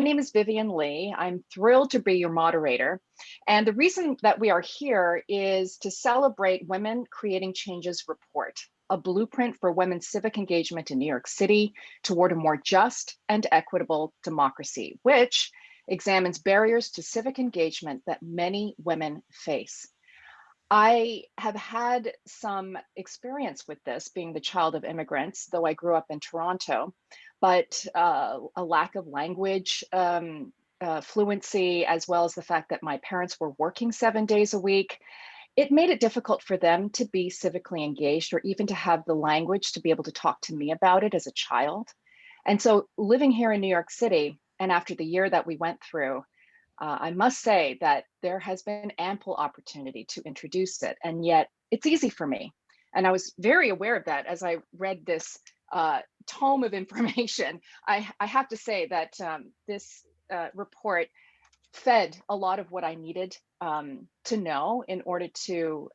name is Vivian Lee. I'm thrilled to be your moderator. And the reason that we are here is to celebrate Women Creating Change's report, a blueprint for women's civic engagement in New York City toward a more just and equitable democracy, which examines barriers to civic engagement that many women face. I have had some experience with this, being the child of immigrants, though I grew up in Toronto, but a lack of language fluency, as well as the fact that my parents were working 7 days a week, it made it difficult for them to be civically engaged or even to have the language to be able to talk to me about it as a child. And so living here in New York City, and after the year that we went through, I must say that there has been ample opportunity to introduce it, and yet it's easy for me. And I was very aware of that as I read this tome of information. I have to say that this report fed a lot of what I needed to know in order to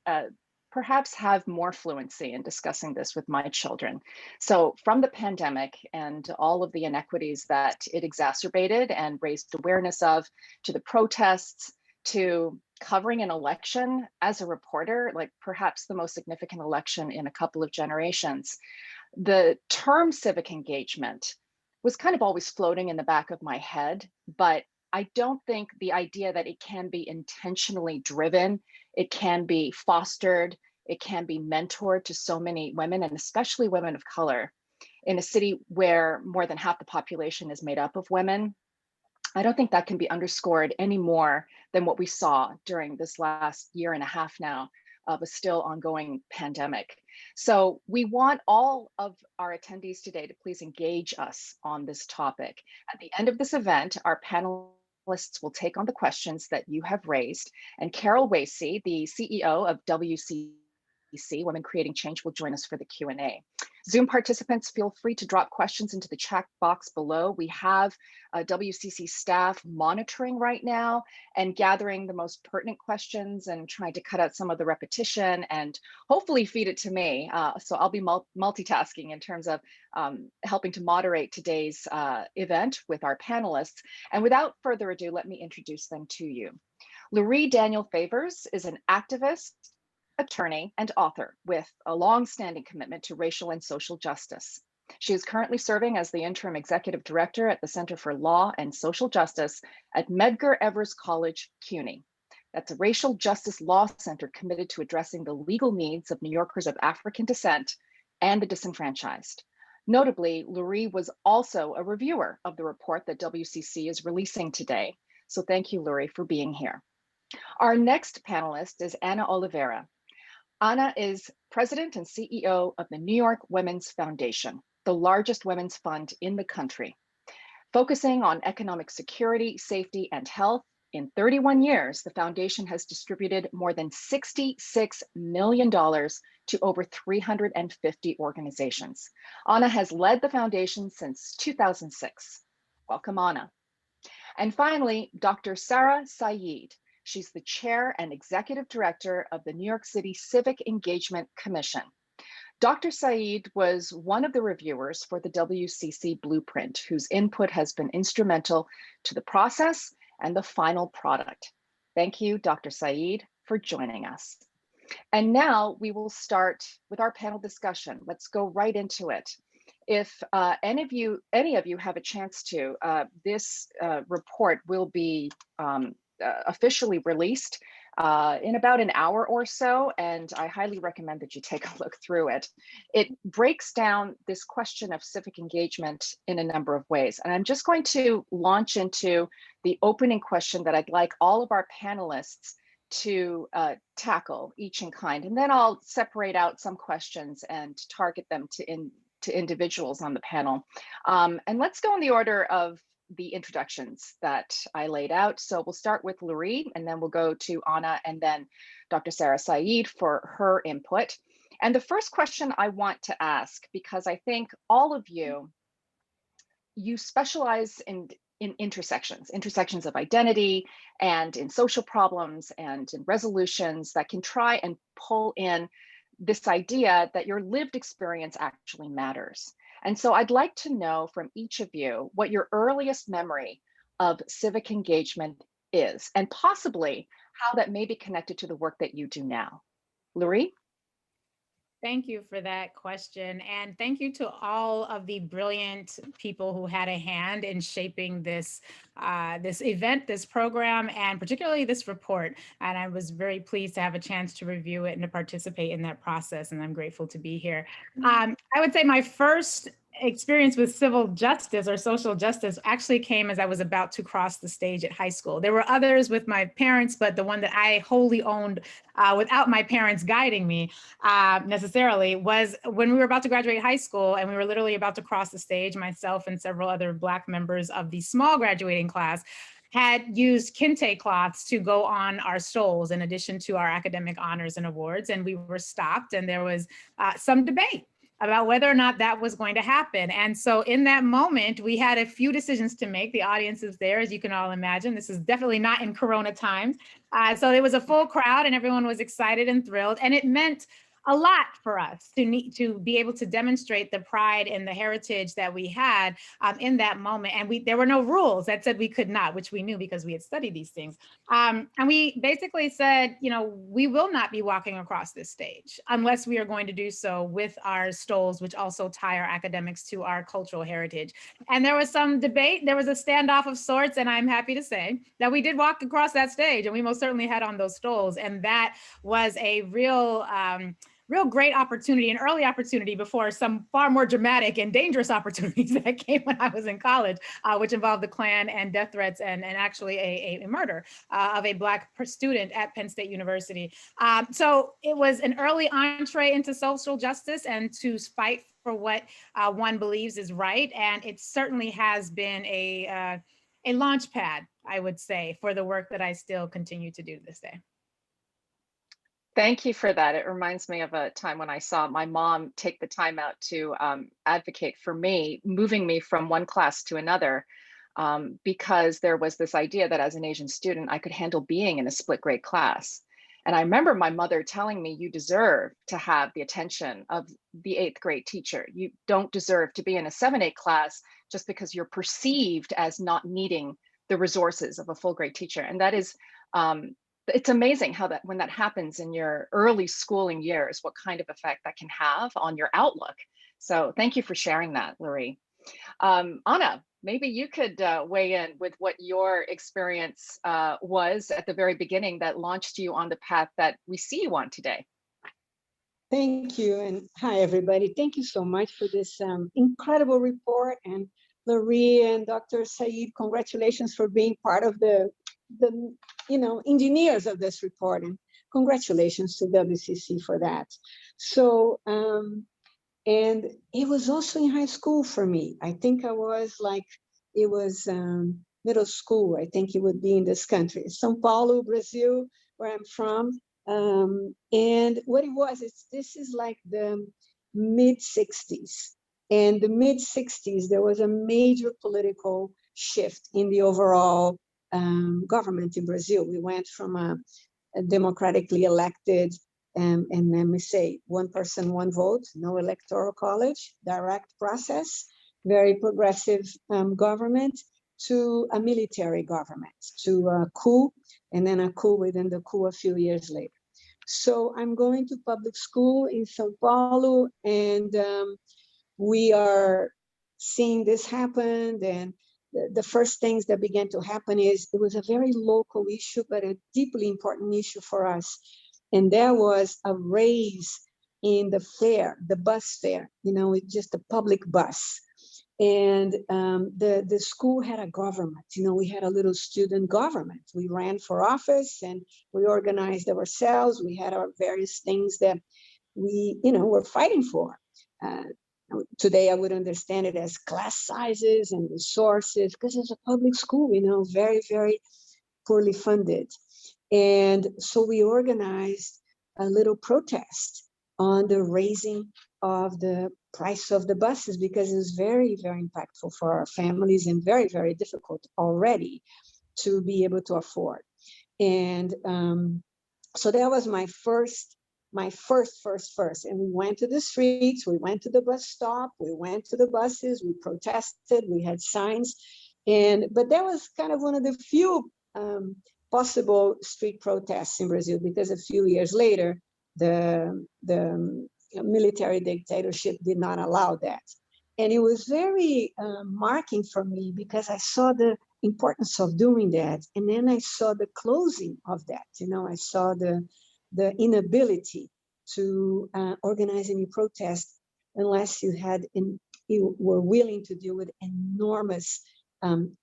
perhaps have more fluency in discussing this with my children. So from the pandemic and all of the inequities that it exacerbated and raised awareness of, to the protests, to covering an election as a reporter, like perhaps the most significant election in a couple of generations, the term civic engagement was kind of always floating in the back of my head, but I don't think the idea that it can be intentionally driven, it can be fostered, it can be mentored to so many women, and especially women of color, in a city where more than half the population is made up of women. I don't think that can be underscored any more than what we saw during this last year and a half now of a still ongoing pandemic. So we want all of our attendees today to please engage us on this topic. At the end of this event, our panelists will take on the questions that you have raised, and Carol Wasey, the CEO of WCC, Women Creating Change, will join us for the Q&A. Zoom participants, feel free to drop questions into the chat box below. We have WCC staff monitoring right now and gathering the most pertinent questions and trying to cut out some of the repetition and hopefully feed it to me. So I'll be multitasking in terms of helping to moderate today's event with our panelists. And without further ado, let me introduce them to you. Lurie Daniel Favors is an activist, attorney, and author with a long-standing commitment to racial and social justice. She is currently serving as the Interim Executive Director at the Center for Law and Social Justice at Medgar Evers College, CUNY. That's a racial justice law center committed to addressing the legal needs of New Yorkers of African descent and the disenfranchised. Notably, Lurie was also a reviewer of the report that WCC is releasing today. So thank you, Lurie, for being here. Our next panelist is Anna Oliveira. Anna is president and CEO of the New York Women's Foundation, the largest women's fund in the country. Focusing on economic security, safety, and health, in 31 years, the foundation has distributed more than $66 million to over 350 organizations. Anna has led the foundation since 2006. Welcome, Anna. And finally, Dr. Sarah Sayeed. She's the chair and executive director of the New York City Civic Engagement Commission. Dr. Sayeed was one of the reviewers for the WCC blueprint, whose input has been instrumental to the process and the final product. Thank you, Dr. Sayeed, for joining us. And now we will start with our panel discussion. Let's go right into it. If any of you have a chance to, this report will be officially released in about an hour or so, and I highly recommend that you take a look through it. It breaks down this question of civic engagement in a number of ways, and I'm just going to launch into the opening question that I'd like all of our panelists to tackle, each in kind, and then I'll separate out some questions and target them to individuals on the panel. And let's go in the order of the introductions that I laid out. So we'll start with Lurie, and then we'll go to Anna, and then Dr. Sarah Sayeed for her input. And the first question I want to ask, because I think all of you specialize in intersections of identity and in social problems and in resolutions that can try and pull in this idea that your lived experience actually matters. And so I'd like to know from each of you what your earliest memory of civic engagement is, and possibly how that may be connected to the work that you do now. Lurie? Thank you for that question. And thank you to all of the brilliant people who had a hand in shaping this event, this program, and particularly this report. And I was very pleased to have a chance to review it and to participate in that process. And I'm grateful to be here. I would say my first experience with civil justice or social justice actually came as I was about to cross the stage at high school. There were others with my parents, but the one that I wholly owned without my parents guiding me necessarily was when we were about to graduate high school and we were literally about to cross the stage, myself and several other Black members of the small graduating class had used kente cloths to go on our stoles in addition to our academic honors and awards. And we were stopped and there was some debate about whether or not that was going to happen. And so in that moment, we had a few decisions to make. The audience is there, as you can all imagine. This is definitely not in Corona times. So it was a full crowd and everyone was excited and thrilled. And it meant a lot for us to be able to demonstrate the pride and the heritage that we had in that moment. And there were no rules that said we could not, which we knew because we had studied these things. And we basically said, we will not be walking across this stage unless we are going to do so with our stoles, which also tie our academics to our cultural heritage. And there was some debate, there was a standoff of sorts, and I'm happy to say that we did walk across that stage and we most certainly had on those stoles. And that was a real great opportunity, an early opportunity before some far more dramatic and dangerous opportunities that came when I was in college, which involved the Klan and death threats and actually a murder of a Black student at Penn State University. So it was an early entree into social justice and to fight for what one believes is right. And it certainly has been a launch pad, I would say, for the work that I still continue to do to this day. Thank you for that. It reminds me of a time when I saw my mom take the time out to advocate for me, moving me from one class to another, because there was this idea that as an Asian student, I could handle being in a split grade class. And I remember my mother telling me, you deserve to have the attention of the 8th grade teacher. You don't deserve to be in a 7-8 class just because you're perceived as not needing the resources of a full grade teacher. And that is, it's amazing how that when that happens in your early schooling years, what kind of effect that can have on your outlook. So thank you for sharing that, Lurie. Anna, maybe you could weigh in with what your experience was at the very beginning that launched you on the path that we see you on today. Thank you, and hi everybody. Thank you so much for this incredible report. And Lurie and Dr. Sayeed, congratulations for being part of the engineers of this report, and congratulations to WCC for that. So, and it was also in high school for me. I think I was it was middle school. I think it would be in this country, São Paulo, Brazil, where I'm from. And what it was, this is like the mid 60s. And the mid 60s, there was a major political shift in the overall government in Brazil. We went from a democratically elected, and let me say, one person, one vote, no electoral college, direct process, very progressive government, to a military government, to a coup, and then a coup within the coup a few years later. So I'm going to public school in São Paulo, and we are seeing this happen. And the first things that began to happen is it was a very local issue, but a deeply important issue for us. And there was a raise in the fare, the bus fare, it's just a public bus. And the school had a government, we had a little student government. We ran for office and we organized ourselves. We had our various things that we, were fighting for. Today, I would understand it as class sizes and resources, because it's a public school, very, very poorly funded. And so we organized a little protest on the raising of the price of the buses, because it was very, very impactful for our families and very, very difficult already to be able to afford. And so that was my first. And we went to the streets, we went to the bus stop, we went to the buses, we protested, we had signs. But that was kind of one of the few possible street protests in Brazil, because a few years later, the military dictatorship did not allow that. And it was very marking for me, because I saw the importance of doing that. And then I saw the closing of that. I saw the inability to organize any protest unless you were willing to deal with enormous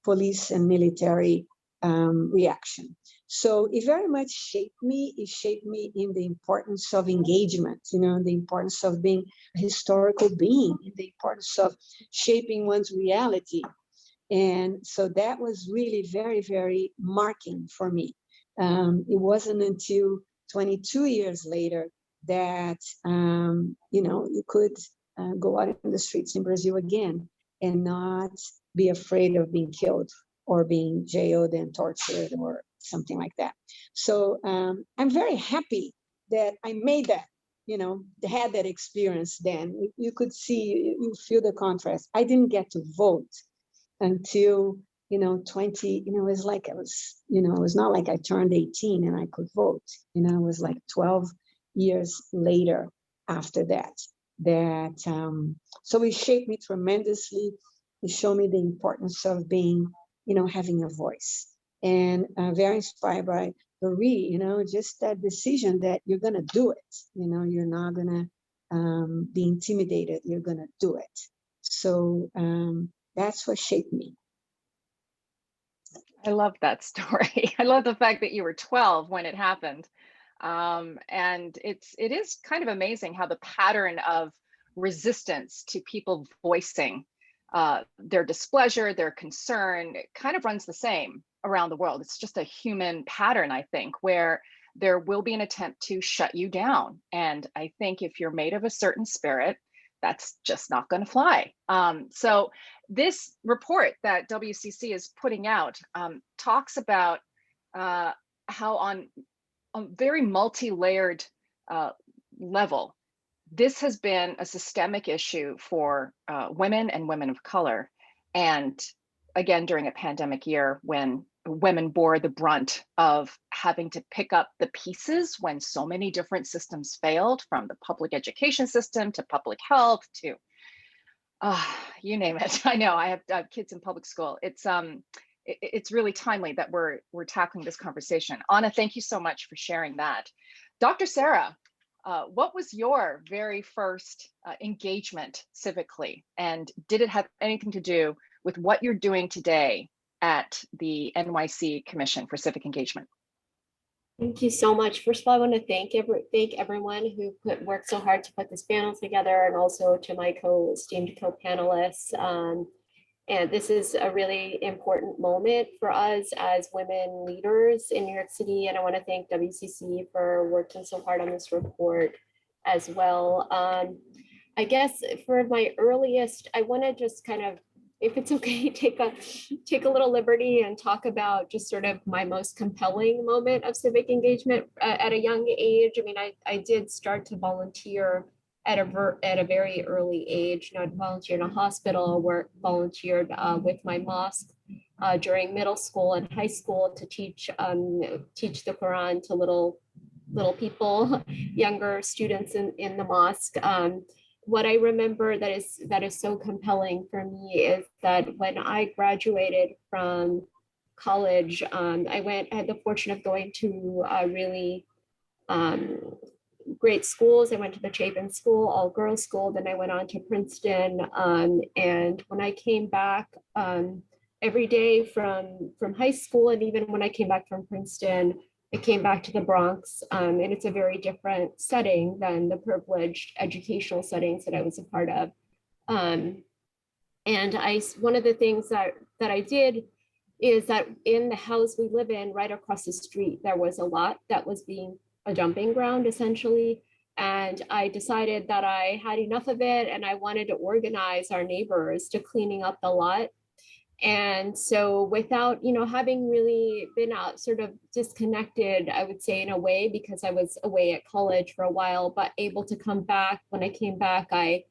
police and military reaction. So it very much shaped me. It shaped me in the importance of engagement, the importance of being a historical being, the importance of shaping one's reality. And so that was really very, very marking for me. It wasn't until 22 years later that, you could go out in the streets in Brazil again and not be afraid of being killed or being jailed and tortured or something like that. So I'm very happy that I made that, had that experience then. You could see, you feel the contrast. I didn't get to vote until, 20, it was like it was not like I turned 18 and I could vote. It was like 12 years later after that. So it shaped me tremendously. It showed me the importance of being, having a voice. And very inspired by Lurie, just that decision that you're going to do it. You're not going to be intimidated. You're going to do it. So that's what shaped me. I love that story. I love the fact that you were 12 when it happened. And it is kind of amazing how the pattern of resistance to people voicing their displeasure, their concern, kind of runs the same around the world. It's just a human pattern, I think, where there will be an attempt to shut you down. And I think if you're made of a certain spirit, that's just not going to fly. So this report that WCC is putting out talks about how on a very multi-layered level, this has been a systemic issue for women and women of color. And again, during a pandemic year when women bore the brunt of having to pick up the pieces when so many different systems failed, from the public education system to public health to you name it. I know I have kids in public school. It's really timely that we're tackling this conversation. Anna, thank you so much for sharing that. Dr. Sarah, what was your very first engagement civically, and did it have anything to do with what you're doing today at the NYC Commission for Civic Engagement? Thank you so much. First of all, I want to thank everyone who worked so hard to put this panel together, and also to my esteemed co-panelists. And this is a really important moment for us as women leaders in New York City. And I want to thank WCC for working so hard on this report as well. I guess for my earliest, I want to just kind of, if it's okay, take a little liberty and talk about just sort of my most compelling moment of civic engagement at a young age. I mean, I did start to volunteer at a very early age. I volunteered in a hospital, volunteered with my mosque during middle school and high school to teach the Quran to little people, younger students in the mosque. What I remember that is so compelling for me is that when I graduated from college, I had the fortune of going to really great schools. I went to the Chapin School, all girls school. Then I went on to Princeton. And when I came back every day from high school, and even when I came back from Princeton, I came back to the Bronx, and it's a very different setting than the privileged educational settings that I was a part of. And one of the things that I did is that in the house we live in, right across the street, there was a lot that was being a dumping ground, essentially. And I decided that I had enough of it, and I wanted to organize our neighbors to cleaning up the lot. And so without, having really been out sort of disconnected, I would say in a way, because I was away at college for a while, but able to come back. When I came back, I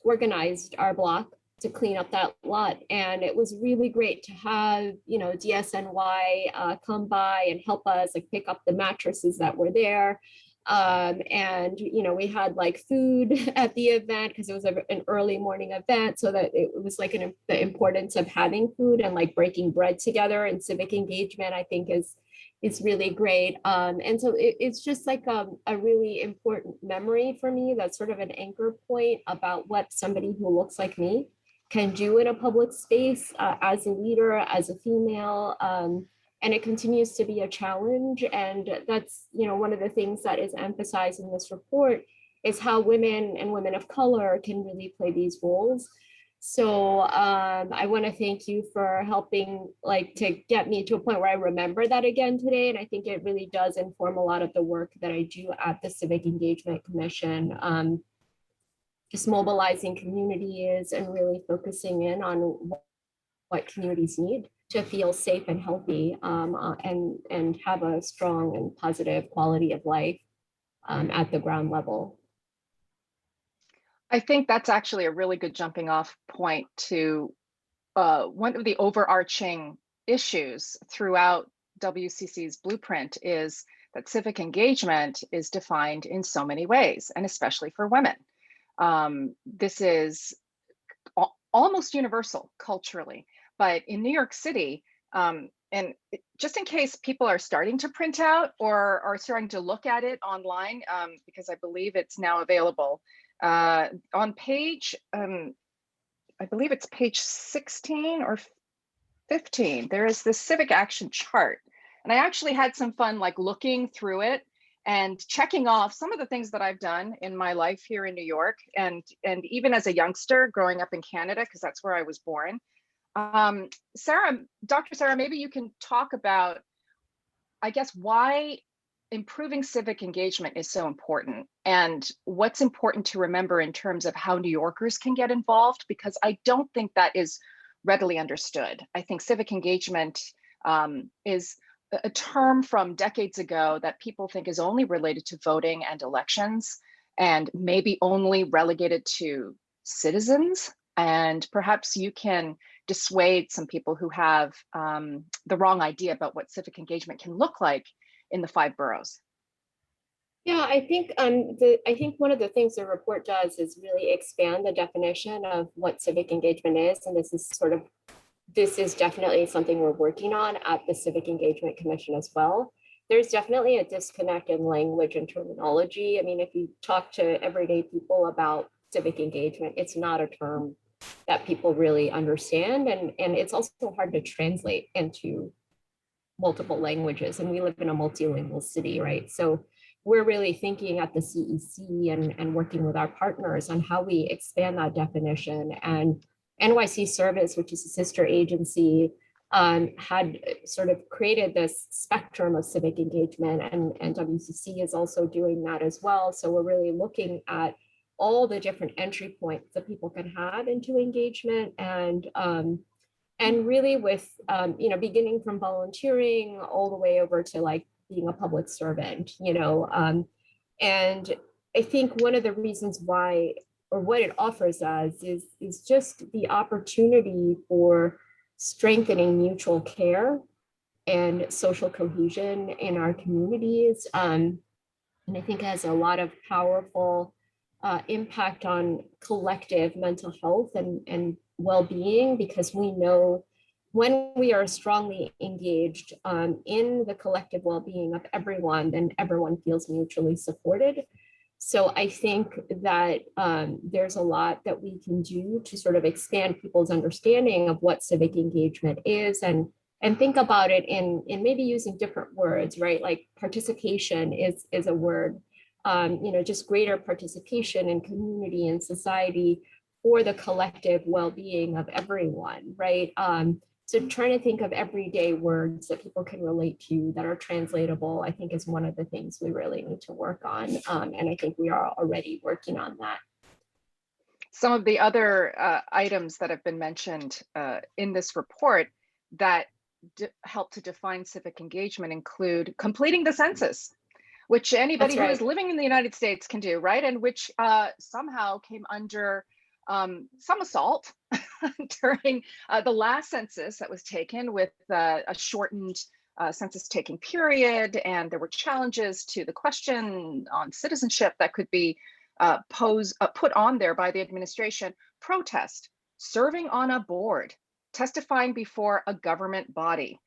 organized our block to clean up that lot. And it was really great to have, you know, DSNY come by and help us like pick up the mattresses that were there. And, you know, we had like food at the event because it was an early morning event. So that it was like the importance of having food and like breaking bread together and civic engagement, I think is really great. And so it's just like a really important memory for me. That's sort of an anchor point about what somebody who looks like me can do in a public space as a leader, as a female. And it continues to be a challenge. And that's, you know, one of the things that is emphasized in this report is how women and women of color can really play these roles. So I want to thank you for helping like to get me to a point where I remember that again today. And I think it really does inform a lot of the work that I do at the Civic Engagement Commission, just mobilizing communities and really focusing in on what communities need to feel safe and healthy and have a strong and positive quality of life at the ground level. I think that's actually a really good jumping off point to one of the overarching issues throughout WCC's blueprint is that civic engagement is defined in so many ways, and especially for women. This is almost universal culturally, but in New York City, and just in case people are starting to print out or are starting to look at it online, because I believe it's now available, on page, I believe it's page 16 or 15, there is this civic action chart. And I actually had some fun like looking through it and checking off some of the things that I've done in my life here in New York, and even as a youngster growing up in Canada, because that's where I was born. Sarah, Dr. Sarah, maybe you can talk about, I guess, why improving civic engagement is so important and what's important to remember in terms of how New Yorkers can get involved, because I don't think that is readily understood. I think civic engagement is a term from decades ago that people think is only related to voting and elections and maybe only relegated to citizens. And perhaps you can dissuade some people who have the wrong idea about what civic engagement can look like in the 5 boroughs. Yeah, I think one of the things the report does is really expand the definition of what civic engagement is, and this is definitely something we're working on at the Civic Engagement Commission as well. There's definitely a disconnect in language and terminology. I mean, if you talk to everyday people about civic engagement, it's not a term that people really understand, and it's also hard to translate into multiple languages, and we live in a multilingual city, right? So we're really thinking at the CEC and working with our partners on how we expand that definition. And NYC Service, which is a sister agency, had sort of created this spectrum of civic engagement, and WCC is also doing that as well. So we're really looking at all the different entry points that people can have into engagement, and really with beginning from volunteering all the way over to like being a public servant, and I think one of the reasons why, or what it offers us, is just the opportunity for strengthening mutual care and social cohesion in our communities, and I think has a lot of powerful impact on collective mental health and well-being, because we know when we are strongly engaged in the collective well-being of everyone, then everyone feels mutually supported. So I think that there's a lot that we can do to sort of expand people's understanding of what civic engagement is, and think about it in maybe using different words, right? Like participation is a word, just greater participation in community and society for the collective well-being of everyone, right? So trying to think of everyday words that people can relate to that are translatable, I think is one of the things we really need to work on. And I think we are already working on that. Some of the other items that have been mentioned in this report that help to define civic engagement include completing the census, which anybody who is living in the United States can do, right? And which somehow came under some assault during the last census that was taken with a shortened census taking period, and there were challenges to the question on citizenship that could be put on there by the administration. Protest, serving on a board, testifying before a government body,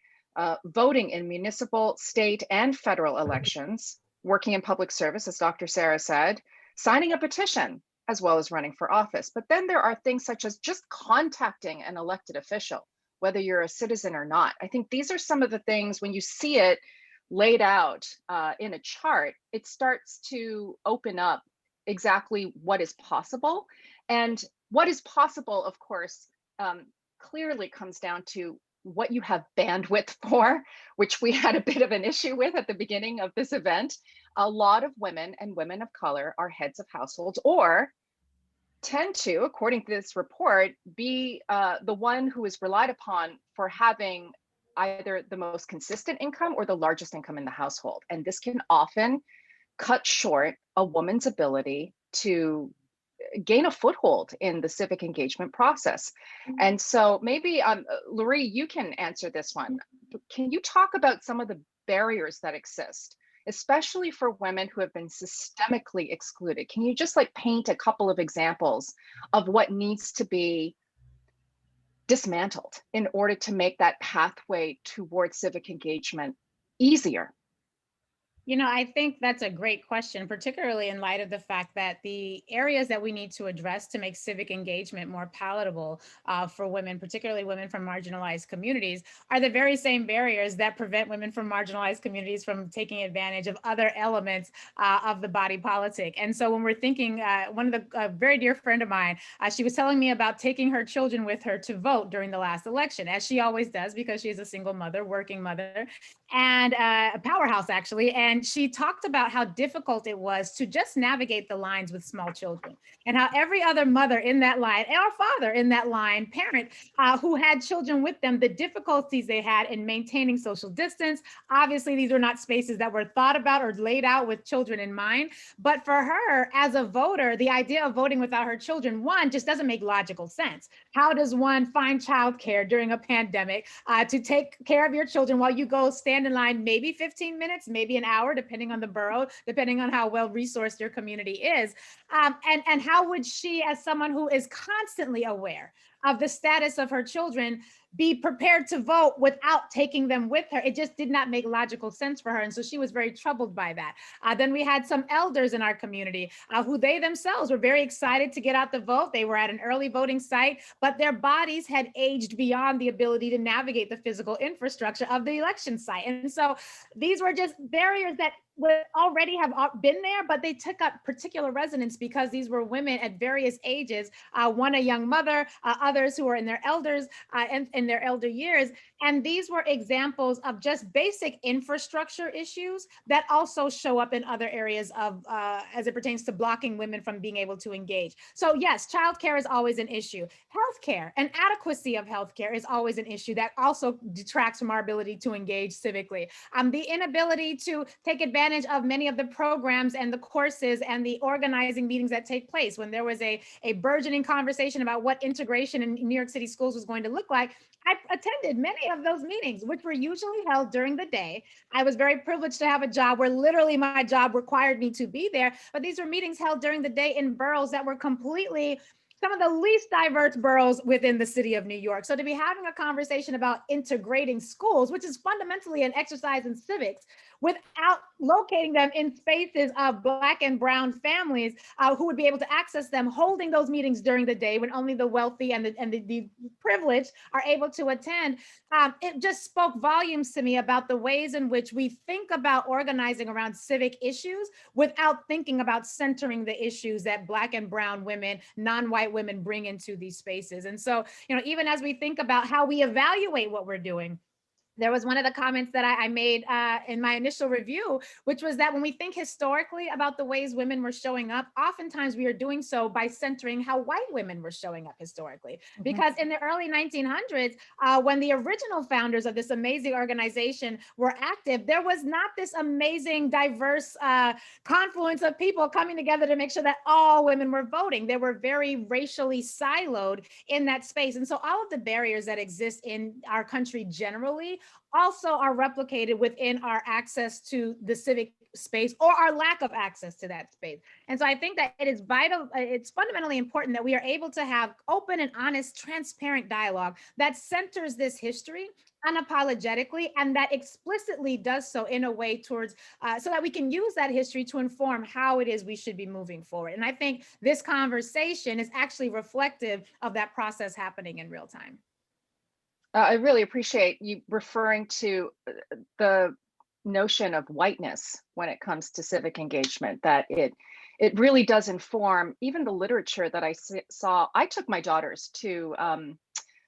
voting in municipal, state, and federal elections, working in public service, as Dr. Sarah said, signing a petition, as well as running for office. But then there are things such as just contacting an elected official, whether you're a citizen or not. I think these are some of the things, when you see it laid out in a chart, it starts to open up exactly what is possible. And what is possible, of course, clearly comes down to what you have bandwidth for, which we had a bit of an issue with at the beginning of this event. A lot of women and women of color are heads of households, or tend to, according to this report, be the one who is relied upon for having either the most consistent income or the largest income in the household. And this can often cut short a woman's ability to gain a foothold in the civic engagement process. And so maybe, Lurie, you can answer this one. Can you talk about some of the barriers that exist, especially for women who have been systemically excluded? Can you just like paint a couple of examples of what needs to be dismantled in order to make that pathway towards civic engagement easier? You know, I think that's a great question, particularly in light of the fact that the areas that we need to address to make civic engagement more palatable for women, particularly women from marginalized communities, are the very same barriers that prevent women from marginalized communities from taking advantage of other elements of the body politic. And so when we're thinking, one of the very dear friend of mine, she was telling me about taking her children with her to vote during the last election, as she always does, because she's a single mother, working mother, and a powerhouse actually. And she talked about how difficult it was to just navigate the lines with small children, and how every other mother in that line, and our father in that line, parent who had children with them, the difficulties they had in maintaining social distance. Obviously, these are not spaces that were thought about or laid out with children in mind. But for her, as a voter, the idea of voting without her children, one, just doesn't make logical sense. How does one find childcare during a pandemic to take care of your children while you go stand in line maybe 15 minutes, maybe an hour, depending on the borough, depending on how well resourced your community is. And how would she, as someone who is constantly aware of the status of her children, be prepared to vote without taking them with her? It just did not make logical sense for her. And so she was very troubled by that. Then we had some elders in our community who they themselves were very excited to get out the vote. They were at an early voting site, but their bodies had aged beyond the ability to navigate the physical infrastructure of the election site. And so these were just barriers that would already have been there, but they took up particular resonance because these were women at various ages, one a young mother, others who were in their elders and in their elder years. And these were examples of just basic infrastructure issues that also show up in other areas of, as it pertains to blocking women from being able to engage. So yes, childcare is always an issue. Healthcare and adequacy of healthcare is always an issue that also detracts from our ability to engage civically. The inability to take advantage of many of the programs and the courses and the organizing meetings that take place. When there was a burgeoning conversation about what integration in New York City schools was going to look like, I attended many of those meetings, which were usually held during the day. I was very privileged to have a job where literally my job required me to be there, but these were meetings held during the day in boroughs that were completely some of the least diverse boroughs within the city of New York. So to be having a conversation about integrating schools, which is fundamentally an exercise in civics, without locating them in spaces of Black and brown families who would be able to access them, holding those meetings during the day when only the wealthy and the privileged are able to attend, it just spoke volumes to me about the ways in which we think about organizing around civic issues without thinking about centering the issues that Black and brown women, non-white women bring into these spaces. And so, you know, even as we think about how we evaluate what we're doing, there was one of the comments that I made in my initial review, which was that when we think historically about the ways women were showing up, oftentimes we are doing so by centering how white women were showing up historically. Because in the early 1900s, when the original founders of this amazing organization were active, there was not this amazing, diverse confluence of people coming together to make sure that all women were voting. They were very racially siloed in that space. And so all of the barriers that exist in our country generally also are replicated within our access to the civic space or our lack of access to that space. And so I think that it is vital, it's fundamentally important that we are able to have open and honest, transparent dialogue that centers this history unapologetically and that explicitly does so in a way towards, so that we can use that history to inform how it is we should be moving forward. And I think this conversation is actually reflective of that process happening in real time. I really appreciate you referring to the notion of whiteness when it comes to civic engagement, that it really does inform even the literature that I saw. I took my daughters to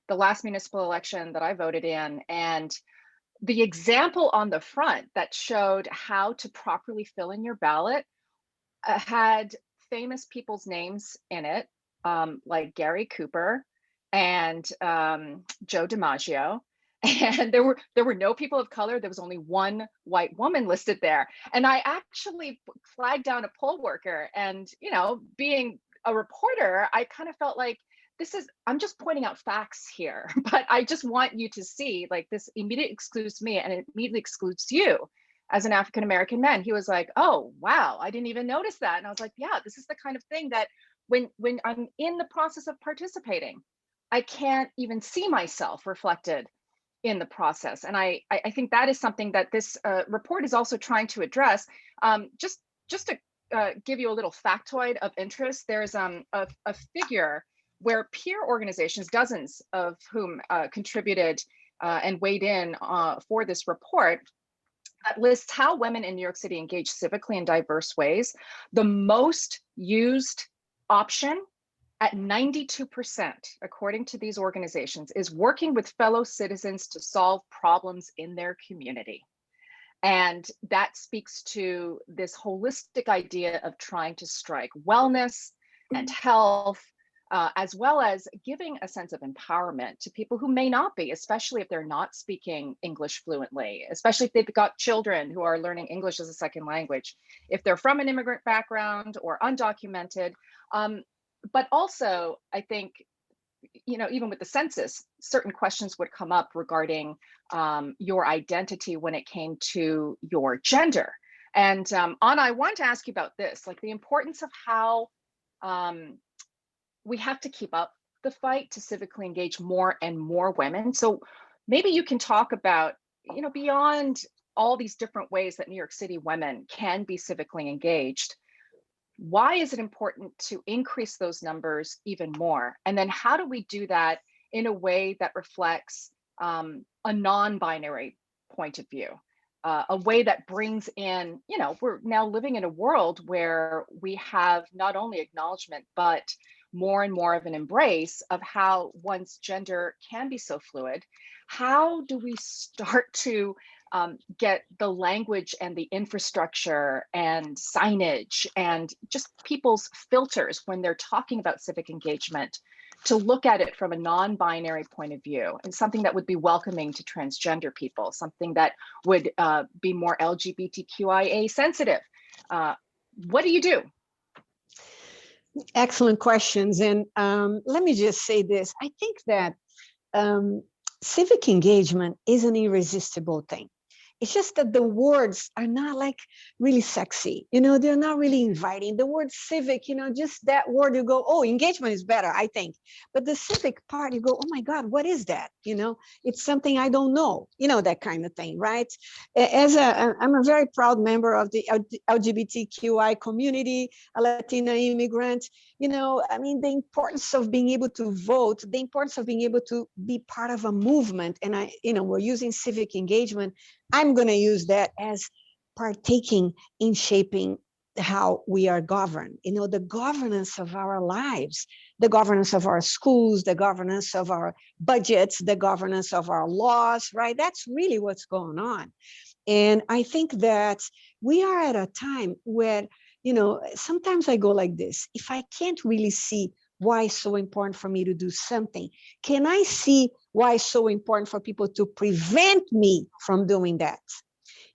the last municipal election that I voted in, and the example on the front that showed how to properly fill in your ballot had famous people's names in it, like Gary Cooper and Joe DiMaggio. And there were no people of color. There was only one white woman listed there. And I actually flagged down a poll worker, and, you know, being a reporter, I kind of felt like, I'm just pointing out facts here, but I just want you to see, like, this immediately excludes me and it immediately excludes you as an African-American man. He was like, oh, wow, I didn't even notice that. And I was like, yeah, this is the kind of thing that when I'm in the process of participating, I can't even see myself reflected in the process. And I think that is something that this report is also trying to address. Just to give you a little factoid of interest, there's a figure where peer organizations, dozens of whom contributed and weighed in for this report, that lists how women in New York City engage civically in diverse ways. The most used option at 92%, according to these organizations, is working with fellow citizens to solve problems in their community. And that speaks to this holistic idea of trying to strike wellness and health, as well as giving a sense of empowerment to people who may not be, especially if they're not speaking English fluently, especially if they've got children who are learning English as a second language, if they're from an immigrant background or undocumented. But also, I think, you know, even with the census, certain questions would come up regarding your identity when it came to your gender. And Anna, I want to ask you about this, like the importance of how we have to keep up the fight to civically engage more and more women. So maybe you can talk about, you know, beyond all these different ways that New York City women can be civically engaged, why is it important to increase those numbers even more? And then how do we do that in a way that reflects a non-binary point of view, a way that brings in, you know, we're now living in a world where we have not only acknowledgement, but more and more of an embrace of how one's gender can be so fluid. How do we start to get the language and the infrastructure and signage and just people's filters when they're talking about civic engagement to look at it from a non-binary point of view, and something that would be welcoming to transgender people, something that would be more LGBTQIA sensitive? What do you do? Excellent questions. And let me just say this. I think that civic engagement is an irresistible thing. It's just that the words are not like really sexy, you know, they're not really inviting. The word civic, you know, just that word, you go, oh, engagement is better, I think. But the civic part, you go, oh my God, what is that? You know, it's something I don't know, you know, that kind of thing, right? I'm a very proud member of the LGBTQI community, a Latina immigrant. You know, I mean, the importance of being able to vote, the importance of being able to be part of a movement. And we're using civic engagement. I'm going to use that as partaking in shaping how we are governed, the governance of our lives, the governance of our schools, the governance of our budgets, the governance of our laws, right? That's really what's going on. And I think that we are at a time where, sometimes I go like this: if I can't really see why it's so important for me to do something, can I see why it's so important for people to prevent me from doing that?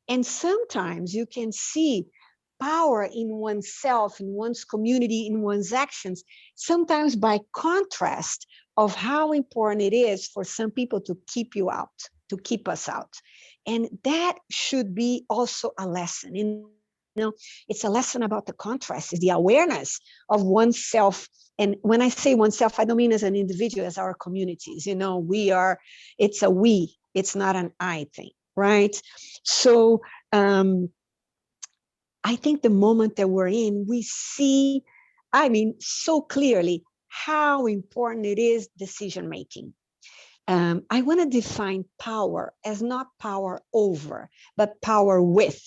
And sometimes you can see power in oneself, in one's community, in one's actions, sometimes by contrast of how important it is for some people to keep you out, to keep us out. And that should be also a lesson. It's a lesson about the contrast, it's the awareness of oneself. And when I say oneself, I don't mean as an individual, as our communities. It's a we, it's not an I thing, right? So I think the moment that we're in, we see, so clearly how important it is decision-making. I want to define power as not power over, but power with.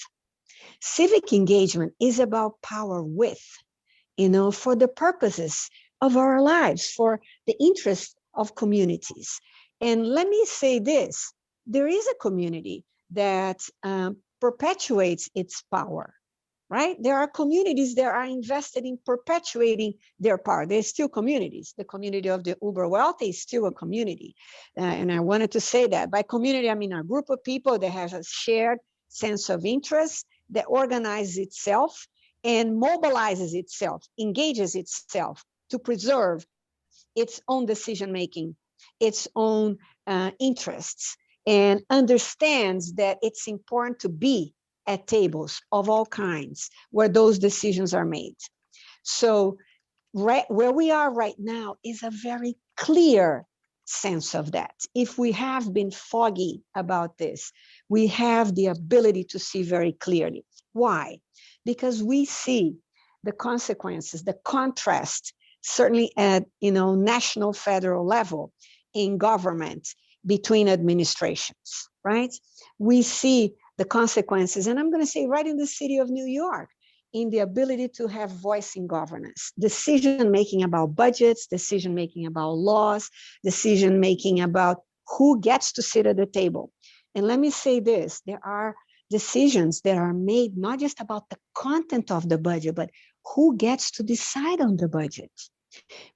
Civic engagement is about power with, for the purposes of our lives, for the interest of communities. And let me say this, there is a community that perpetuates its power, right? There are communities that are invested in perpetuating their power. They're still communities. The community of the uber wealthy is still a community. And I wanted to say that. By community, I mean a group of people that has a shared sense of interest, that organizes itself and mobilizes itself, engages itself to preserve its own decision-making, its own interests, and understands that it's important to be at tables of all kinds where those decisions are made. So right where we are right now is a very clear sense of that. If we have been foggy about this, we have the ability to see very clearly. Why? Because we see the consequences, the contrast, certainly at national, federal level in government between administrations, right? We see the consequences, and I'm going to say right in the city of New York, in the ability to have voice in governance, decision-making about budgets, decision-making about laws, decision-making about who gets to sit at the table. And let me say this, there are decisions that are made not just about the content of the budget, but who gets to decide on the budget.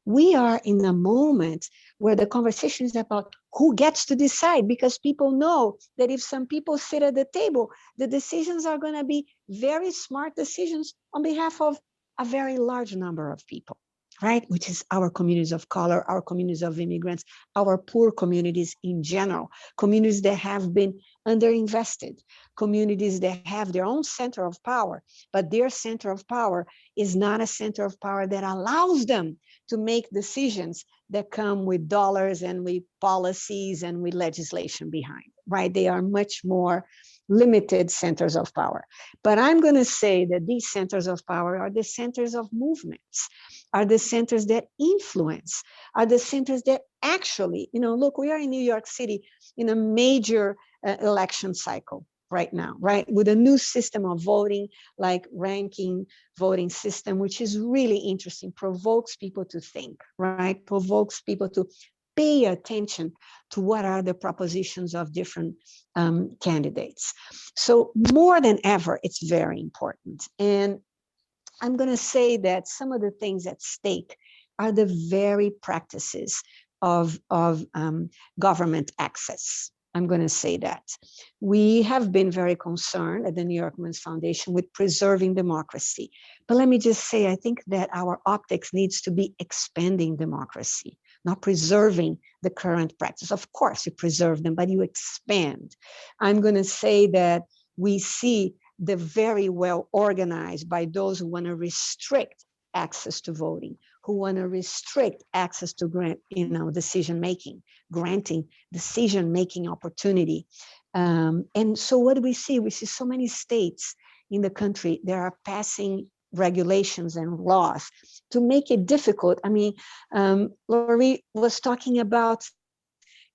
We are in a moment where the conversation is about who gets to decide, because people know that if some people sit at the table, the decisions are going to be very smart decisions on behalf of a very large number of people, right? Which is our communities of color, our communities of immigrants, our poor communities in general, communities that have been underinvested, communities that have their own center of power, but their center of power is not a center of power that allows them to make decisions that come with dollars and with policies and with legislation behind, right? They are much more limited centers of power. But I'm going to say that these centers of power are the centers of movements, are the centers that influence, are the centers that actually, look, we are in New York City in a major election cycle right now, right? With a new system of voting, like ranking voting system, which is really interesting, provokes people to think, right? Provokes people to pay attention to what are the propositions of different candidates. So more than ever, it's very important. And I'm going to say that some of the things at stake are the very practices of government access. I'm going to say that. We have been very concerned at the New York Women's Foundation with preserving democracy. But let me just say, I think that our optics needs to be expanding democracy, not preserving the current practice. Of course, you preserve them, but you expand. I'm going to say that we see the very well organized by those who want to restrict access to voting, who want to restrict access to decision-making, granting decision-making opportunity. And so what do we see? We see so many states in the country that are passing regulations and laws to make it difficult. I mean, Lurie was talking about,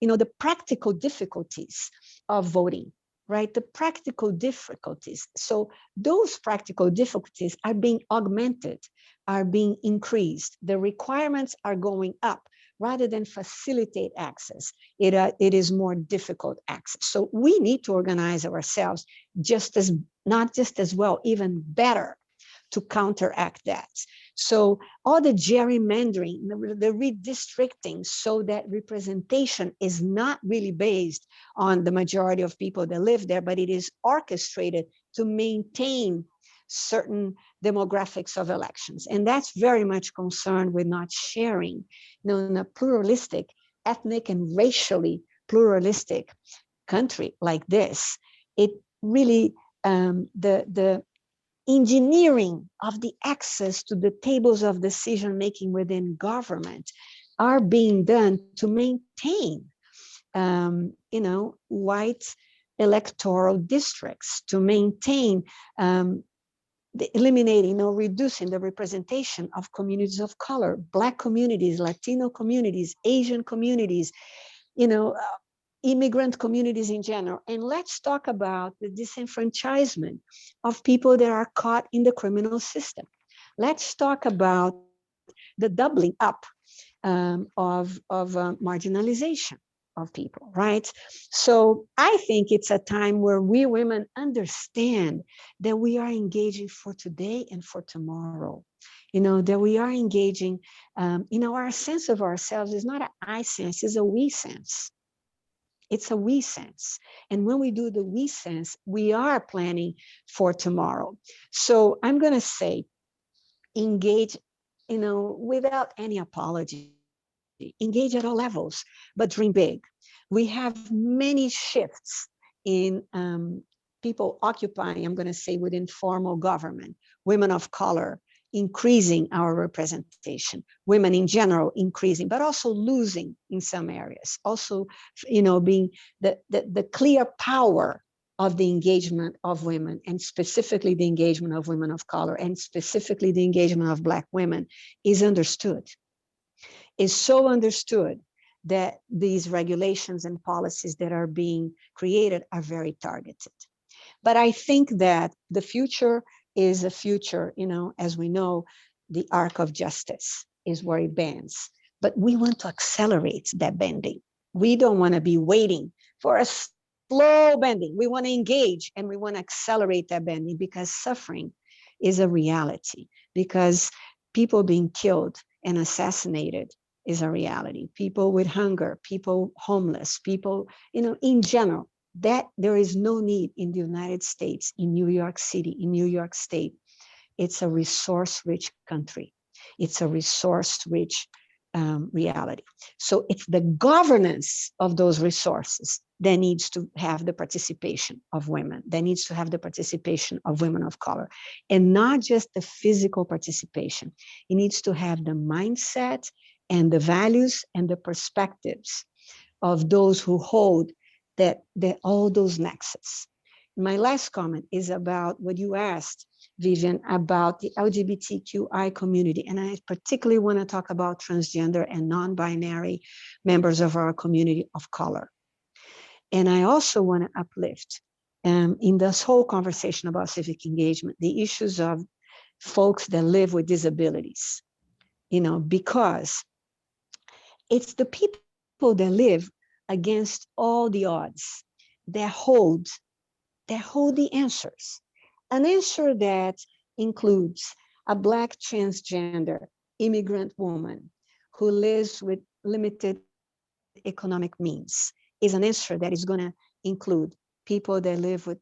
the practical difficulties of voting. right? The practical difficulties. So those practical difficulties are being augmented, are being increased. The requirements are going up. Rather than facilitate access, it is more difficult access. So we need to organize ourselves not just as well, even better, to counteract that. So all the gerrymandering, the redistricting, so that representation is not really based on the majority of people that live there, but it is orchestrated to maintain certain demographics of elections. And that's very much concerned with not sharing. In a pluralistic, ethnic and racially pluralistic country like this, it really, the engineering of the access to the tables of decision-making within government are being done to maintain, white electoral districts, to maintain eliminating or reducing the representation of communities of color, Black communities, Latino communities, Asian communities, immigrant communities in general. And let's talk about the disenfranchisement of people that are caught in the criminal system. Let's talk about the doubling up of marginalization of people, right? So I think it's a time where we women understand that we are engaging for today and for tomorrow. That we are engaging, our sense of ourselves is not an I sense, it's a we sense. It's a we sense. And when we do the we sense, we are planning for tomorrow. So I'm going to say, engage, without any apology. Engage at all levels, but dream big. We have many shifts in people occupying, I'm going to say, within formal government, women of color, increasing our representation, women in general increasing, but also losing in some areas. Also, being the clear power of the engagement of women, and specifically the engagement of women of color, and specifically the engagement of Black women, is understood. Is so understood that these regulations and policies that are being created are very targeted. But I think that the future is a future, as we know, the arc of justice is where it bends. But we want to accelerate that bending. We don't want to be waiting for a slow bending. We want to engage and we want to accelerate that bending, because suffering is a reality, because people being killed and assassinated is a reality. People with hunger, people homeless, people, in general, that there is no need in the United States, in New York City, in New York State. It's a resource-rich country. It's a resource-rich reality. So it's the governance of those resources that needs to have the participation of women, that needs to have the participation of women of color, and not just the physical participation. It needs to have the mindset and the values and the perspectives of those who hold that all those nexus. My last comment is about what you asked, Vivian, about the LGBTQI community. And I particularly want to talk about transgender and non-binary members of our community of color. And I also want to uplift, in this whole conversation about civic engagement, the issues of folks that live with disabilities, because it's the people that live against all the odds that hold the answers. An answer that includes a Black transgender immigrant woman who lives with limited economic means is an answer that is going to include people that live with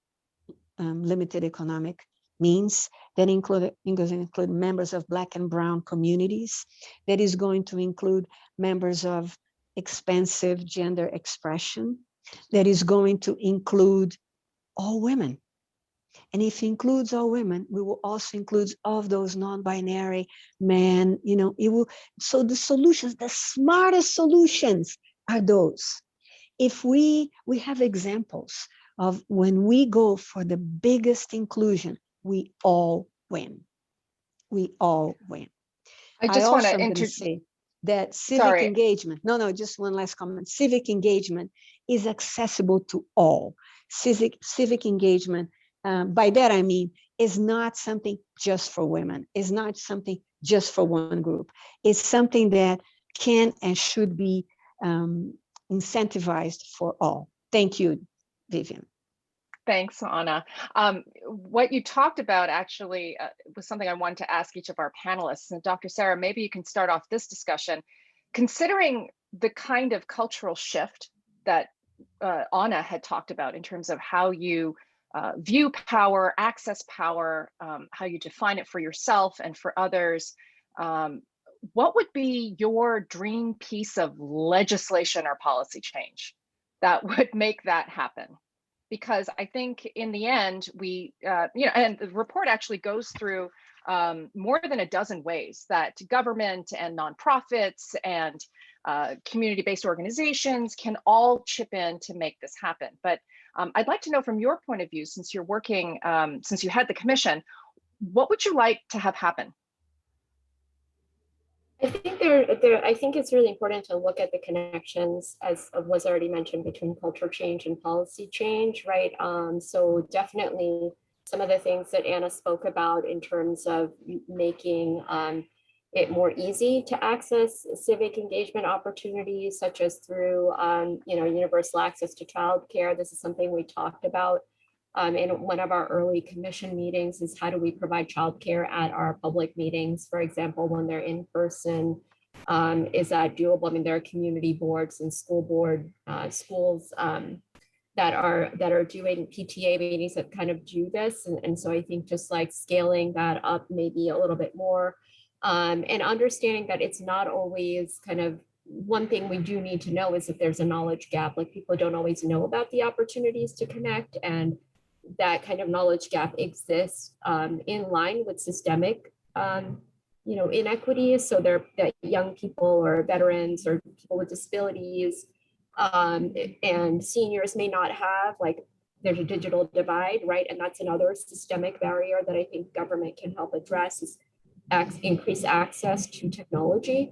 limited economic means, that include members of Black and brown communities, that is going to include members of expansive gender expression, that is going to include all women. And if it includes all women, we will also include all of those non-binary men, it will. So the solutions, the smartest solutions are those. If we have examples of when we go for the biggest inclusion, we all win. We all win. I just want to that civic Sorry. engagement, no, just one last comment. Civic engagement is accessible to all. Civic engagement, by that I mean, is not something just for women, is not something just for one group. It's something that can and should be incentivized for all. Thank you, Vivian. Thanks, Anna. What you talked about actually was something I wanted to ask each of our panelists. And Dr. Sarah, maybe you can start off this discussion. Considering the kind of cultural shift that Anna had talked about in terms of how you view power, access power, how you define it for yourself and for others, what would be your dream piece of legislation or policy change that would make that happen? Because I think in the end, we, and the report actually goes through more than a dozen ways that government and nonprofits and community-based organizations can all chip in to make this happen. But I'd like to know from your point of view, since you're working, since you had the commission, what would you like to have happen? I think I think it's really important to look at the connections, as was already mentioned, between culture change and policy change, right? So definitely some of the things that Anna spoke about in terms of making it more easy to access civic engagement opportunities, such as through universal access to childcare. This is something we talked about in one of our early commission meetings, is how do we provide childcare at our public meetings, for example, when they're in person. Is that doable? I mean, there are community boards and schools that are doing PTA meetings that kind of do this. And so I think just like scaling that up maybe a little bit more, and understanding that it's not always kind of, one thing we do need to know is that there's a knowledge gap. Like, people don't always know about the opportunities to connect, and that kind of knowledge gap exists in line with systemic inequities. So that young people or veterans or people with disabilities and seniors may not have, like, there's a digital divide, right? And that's another systemic barrier that I think government can help address, is increase access to technology,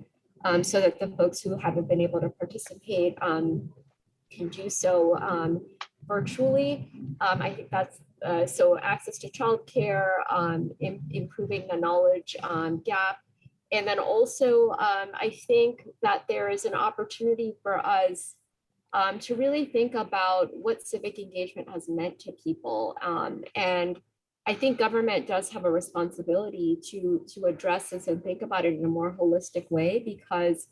so that the folks who haven't been able to participate can do so virtually. I think that's so access to childcare, improving the knowledge gap. And then also, I think that there is an opportunity for us to really think about what civic engagement has meant to people. And I think government does have a responsibility to address this and think about it in a more holistic way, because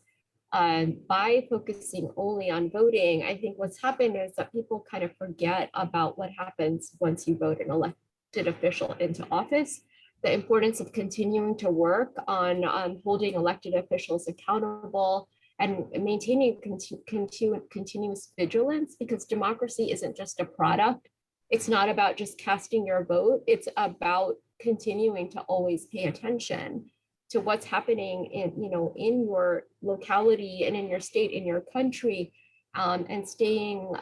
by focusing only on voting, I think what's happened is that people kind of forget about what happens once you vote an elected official into office, the importance of continuing to work on holding elected officials accountable and maintaining continuous vigilance, because democracy isn't just a product. It's not about just casting your vote. It's about continuing to always pay attention to what's happening in your locality and in your state, in your country, and staying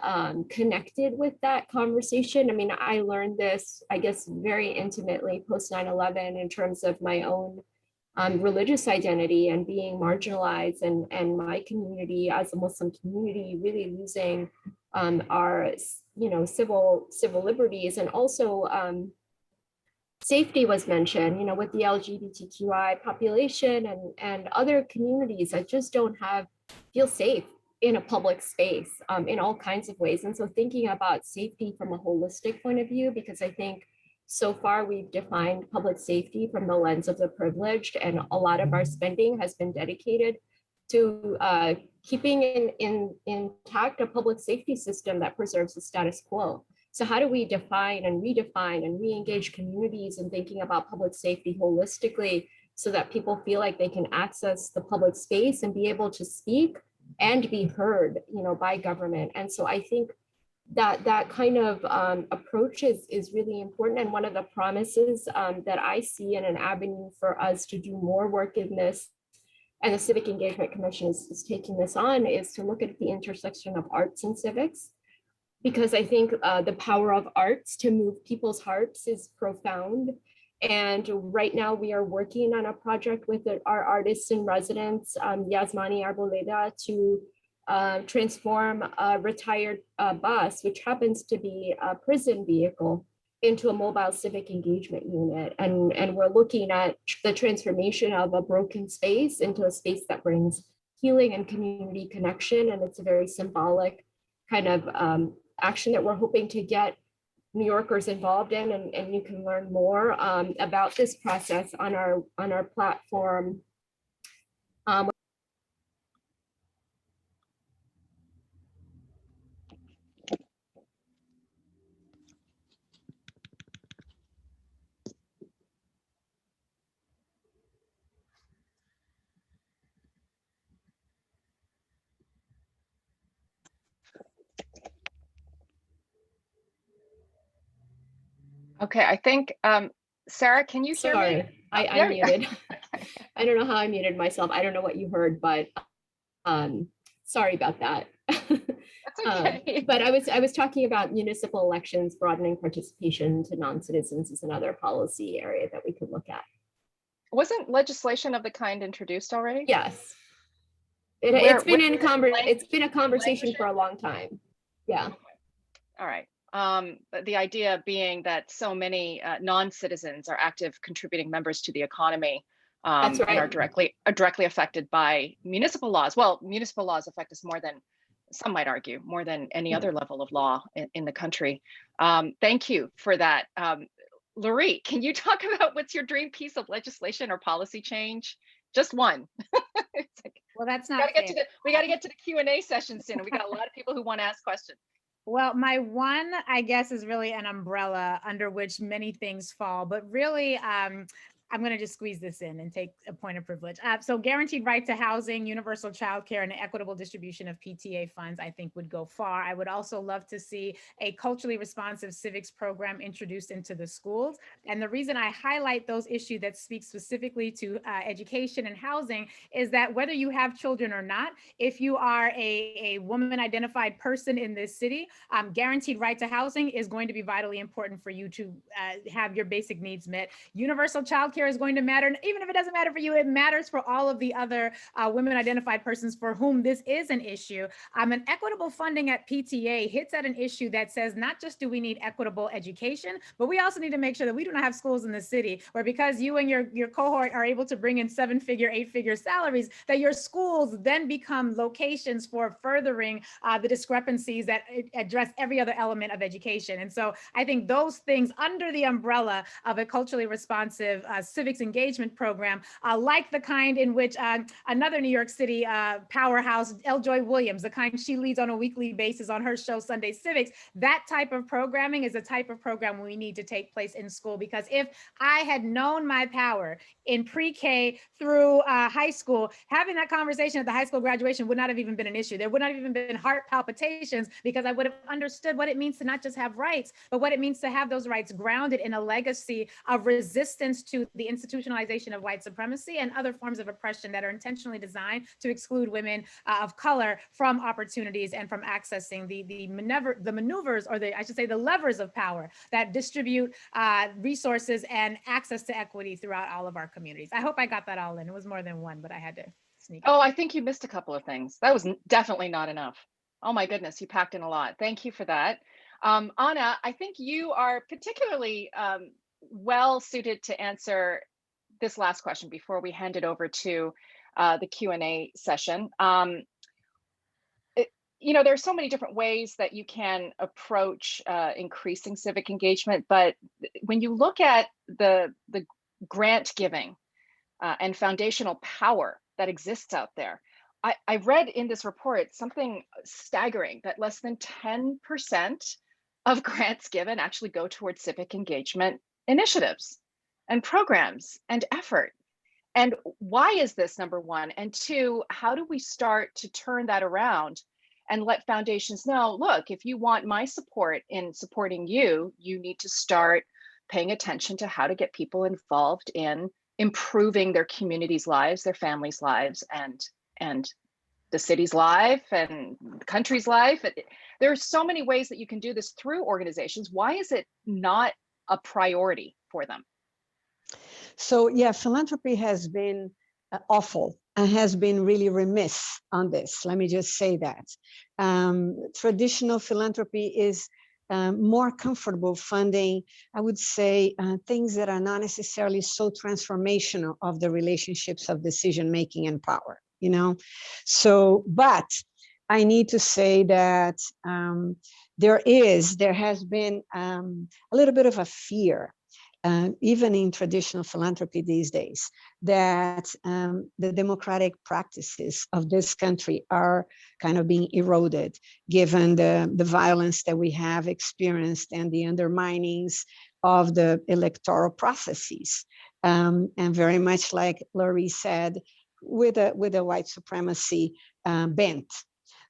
connected with that conversation. I mean, I learned this, I guess, very intimately post 9/11 in terms of my own religious identity and being marginalized, and my community as a Muslim community really losing our civil liberties. And also safety was mentioned, with the LGBTQI population and other communities that just don't feel safe in a public space in all kinds of ways. And so thinking about safety from a holistic point of view, because I think so far we've defined public safety from the lens of the privileged, and a lot of our spending has been dedicated to keeping intact a public safety system that preserves the status quo. So how do we define and redefine and re-engage communities in thinking about public safety holistically, so that people feel like they can access the public space and be able to speak and be heard, by government? And so I think that kind of approach is really important. And one of the promises that I see in an avenue for us to do more work in this, and the Civic Engagement Commission is taking this on, is to look at the intersection of arts and civics, because I think the power of arts to move people's hearts is profound. And right now we are working on a project with our artists in residence, Yasmani Arboleda, to transform a retired bus, which happens to be a prison vehicle, into a mobile civic engagement unit. And we're looking at the transformation of a broken space into a space that brings healing and community connection. And it's a very symbolic kind of action that we're hoping to get New Yorkers involved in, and you can learn more about this process on our platform. Okay, I think, Sarah, can you hear me? Sorry, I muted. I don't know how I muted myself. I don't know what you heard, but sorry about that. That's okay. But I was talking about municipal elections, broadening participation to non-citizens is another policy area that we could look at. Wasn't legislation of the kind introduced already? Yes. It's been a conversation for a long time. Yeah. All right. The idea being that so many non-citizens are active contributing members to the economy, That's right. and are directly affected by municipal laws. Well, municipal laws affect us more than, some might argue, more than any other level of law in the country. Thank you for that. Lurie, can you talk about what's your dream piece of legislation or policy change? Just one. It's like, Well, that's not fair. we got to get to the Q&A session soon. We got a lot of people who want to ask questions. Well, my one, I guess, is really an umbrella under which many things fall, but really, I'm going to just squeeze this in and take a point of privilege. So guaranteed right to housing, universal childcare, and equitable distribution of PTA funds, I think would go far. I would also love to see a culturally responsive civics program introduced into the schools. And the reason I highlight those issues that speak specifically to education and housing is that whether you have children or not, if you are a woman identified person in this city, guaranteed right to housing is going to be vitally important for you to have your basic needs met. Universal childcare is going to matter. And even if it doesn't matter for you, it matters for all of the other women identified persons for whom this is an issue. An equitable funding at PTA hits at an issue that says, not just do we need equitable education, but we also need to make sure that we do not have schools in the city where, because you and your cohort are able to bring in 7-figure, 8-figure salaries, that your schools then become locations for furthering the discrepancies that address every other element of education. And so I think those things under the umbrella of a culturally responsive civics engagement program, like the kind in which another New York City powerhouse, Joy Williams, the kind she leads on a weekly basis on her show, Sunday Civics, that type of programming is a type of program we need to take place in school. Because if I had known my power in pre-K through high school, having that conversation at the high school graduation would not have even been an issue. There would not have even been heart palpitations, because I would have understood what it means to not just have rights, but what it means to have those rights grounded in a legacy of resistance to the institutionalization of white supremacy and other forms of oppression that are intentionally designed to exclude women of color from opportunities and from accessing the maneuvers, or I should say the levers of power that distribute resources and access to equity throughout all of our communities. I hope I got that all in. It was more than one, but I had to sneak it. Oh, I think you missed a couple of things. That was definitely not enough. Oh my goodness, you packed in a lot. Thank you for that. Anna, I think you are particularly well suited to answer this last question before we hand it over to the Q&A session. There's so many different ways that you can approach increasing civic engagement, but when you look at the grant giving and foundational power that exists out there, I read in this report something staggering, that less than 10% of grants given actually go towards civic engagement initiatives and programs and effort. And why is this, number one? And two, how do we start to turn that around and let foundations know, look, if you want my support in supporting you, you need to start paying attention to how to get people involved in improving their communities' lives, their families' lives, and the city's life and the country's life. There are so many ways that you can do this through organizations. Why is it not a priority for them? So yeah, philanthropy has been awful and has been really remiss on this. Let me just say that. Traditional philanthropy is more comfortable funding, I would say, things that are not necessarily so transformational of the relationships of decision-making and power, you know? So, but I need to say that there has been a little bit of a fear, even in traditional philanthropy these days, that the democratic practices of this country are kind of being eroded, given the violence that we have experienced and the underminings of the electoral processes. And very much like Lurie said, with a white supremacy bent.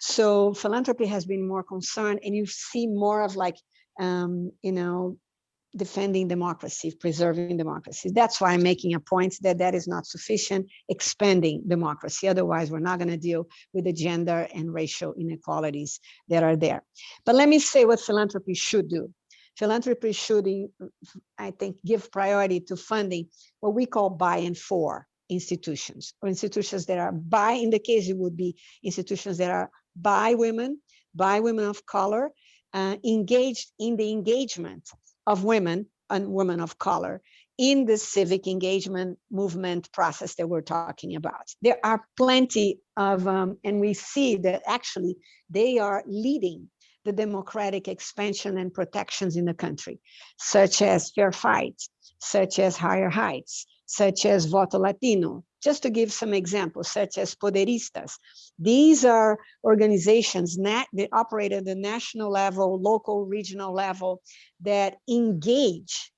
So philanthropy has been more concerned, and you see more of like, defending democracy, preserving democracy. That's why I'm making a point that that is not sufficient, expanding democracy. Otherwise, we're not going to deal with the gender and racial inequalities that are there. But let me say what philanthropy should do. Philanthropy should, I think, give priority to funding what we call by and for institutions, or institutions that are by, in the case it would be institutions that are by women of color, engaged in the engagement of women and women of color in the civic engagement movement process that we're talking about. There are plenty of, and we see that actually they are leading the democratic expansion and protections in the country, such as Fair Fight, such as Higher Heights, such as Voto Latino, just to give some examples, such as Poderistas. These are organizations that operate at the national level, local, regional level, that engage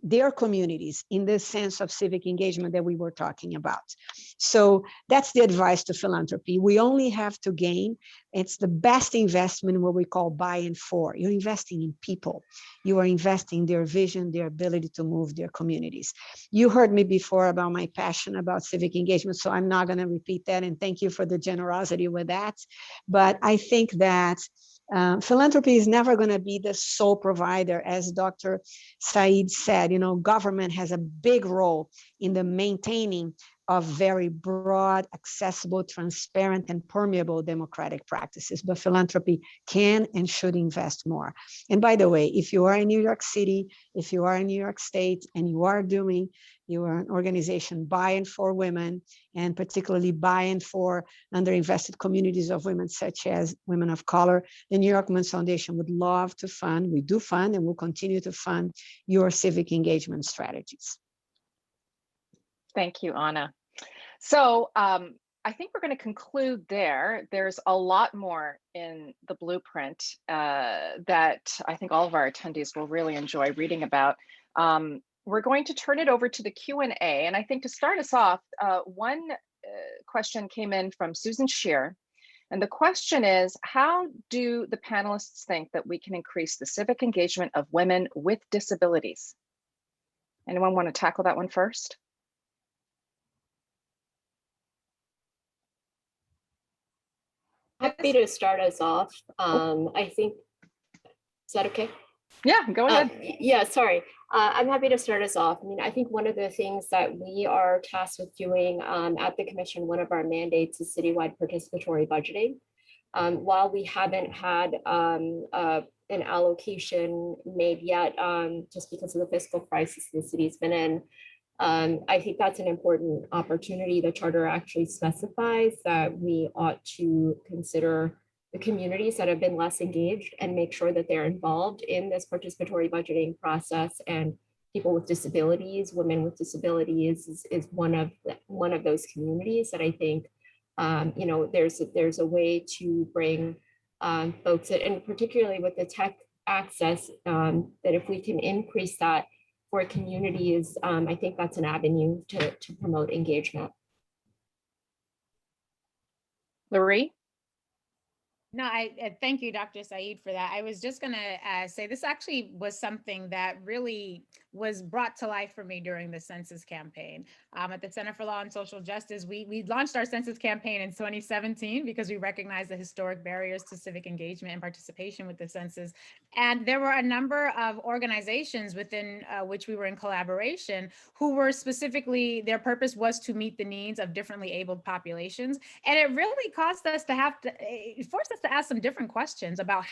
their communities in this sense of civic engagement that we were talking about. So that's the advice to philanthropy. We only have to gain. It's the best investment in what we call by and for. You're investing in people. You are investing in their vision, their ability to move their communities. You heard me before about my passion about civic engagement, so I'm not going to repeat that, and thank you for the generosity with that. But I think that philanthropy is never going to be the sole provider. As Dr. Sayeed said, government has a big role in the maintaining of very broad, accessible, transparent, and permeable democratic practices. But philanthropy can and should invest more. And by the way, if you are in New York City, if you are in New York State, and you are an organization by and for women, and particularly by and for underinvested communities of women, such as women of color, the New York Women's Foundation would love to fund, we do fund, and will continue to fund your civic engagement strategies. Thank you, Anna. So I think we're going to conclude there. There's a lot more in the blueprint that I think all of our attendees will really enjoy reading about. We're going to turn it over to the Q&A. And I think to start us off, one question came in from Susan Shear. And the question is, how do the panelists think that we can increase the civic engagement of women with disabilities? Anyone want to tackle that one first? Happy to start us off. I think, is that okay? Yeah, go ahead. Yeah, sorry. I'm happy to start us off. I mean, I think one of the things that we are tasked with doing at the Commission, one of our mandates is citywide participatory budgeting. While we haven't had an allocation made yet, just because of the fiscal crisis the city's been in, I think that's an important opportunity. The charter actually specifies that we ought to consider the communities that have been less engaged and make sure that they're involved in this participatory budgeting process. And people with disabilities, women with disabilities is one of those communities that I think there's a way to bring folks in, and particularly with the tech access, that if we can increase that for communities, I think that's an avenue to promote engagement. Lurie? No, I thank you, Dr. Sayeed, for that. I was just going to say this actually was something that really was brought to life for me during the census campaign. At the Center for Law and Social Justice, we launched our census campaign in 2017 because we recognized the historic barriers to civic engagement and participation with the census. And there were a number of organizations within which we were in collaboration who were specifically, their purpose was to meet the needs of differently abled populations. And it really caused us to it forced us to ask some different questions about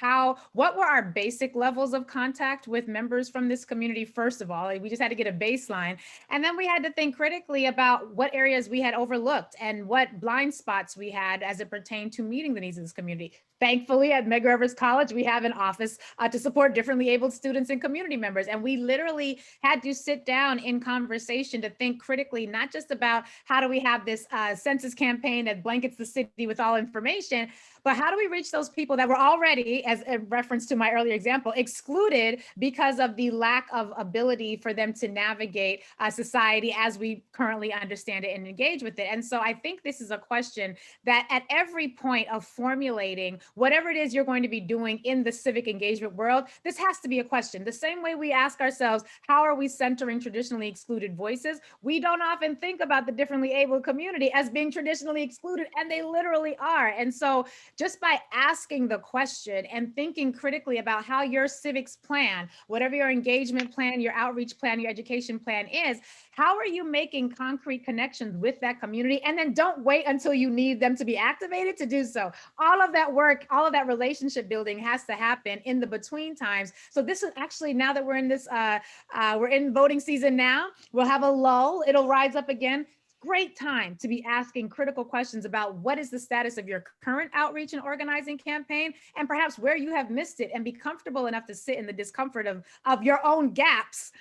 what were our basic levels of contact with members from this community. First of all, we just had to get a baseline. And then we had to think critically about what areas we had overlooked and what blind spots we had as it pertained to meeting the needs of this community. Thankfully, at Medgar Evers College, we have an office to support differently abled students and community members. And we literally had to sit down in conversation to think critically, not just about how do we have this census campaign that blankets the city with all information, but how do we reach those people that were already, as a reference to my earlier example, excluded because of the lack of ability for them to navigate society as we currently understand it and engage with it. And so I think this is a question that at every point of formulating whatever it is you're going to be doing in the civic engagement world, this has to be a question. The same way we ask ourselves, how are we centering traditionally excluded voices? We don't often think about the differently abled community as being traditionally excluded, and they literally are. And so just by asking the question and thinking critically about how your civics plan, whatever your engagement plan, your outreach plan, your education plan is, how are you making concrete connections with that community? And then don't wait until you need them to be activated to do so. All of that work, all of that relationship building has to happen in the between times. So this is actually, now that we're in this, we're in voting season now, we'll have a lull, it'll rise up again. Great time to be asking critical questions about what is the status of your current outreach and organizing campaign, and perhaps where you have missed it, and be comfortable enough to sit in the discomfort of your own gaps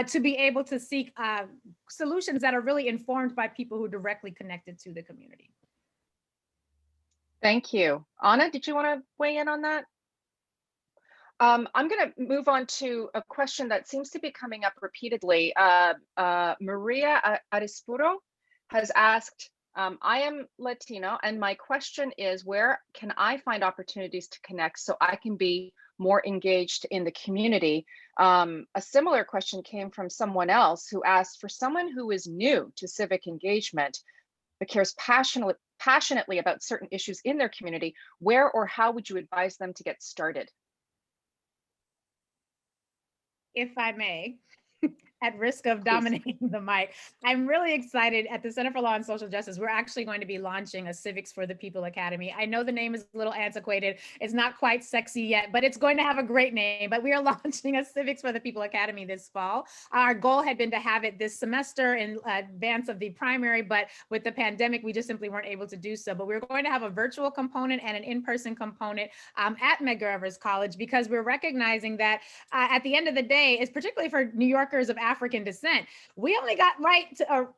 to be able to seek solutions that are really informed by people who are directly connected to the community. Thank you. Anna, did you want to weigh in on that? I'm going to move on to a question that seems to be coming up repeatedly. Maria Arispuro has asked, I am Latino, and my question is, where can I find opportunities to connect so I can be more engaged in the community? A similar question came from someone else who asked, for someone who is new to civic engagement but cares passionately about certain issues in their community, where or how would you advise them to get started? If I may, at risk of dominating the mic, I'm really excited. At the Center for Law and Social Justice, we're actually going to be launching a Civics for the People Academy. I know the name is a little antiquated. It's not quite sexy yet, but it's going to have a great name. But we are launching a Civics for the People Academy this fall. Our goal had been to have it this semester in advance of the primary, but with the pandemic, we just simply weren't able to do so. But we're going to have a virtual component and an in-person component at Medgar Evers College, because we're recognizing that at the end of the day, it's particularly for New Yorkers of African descent, we only got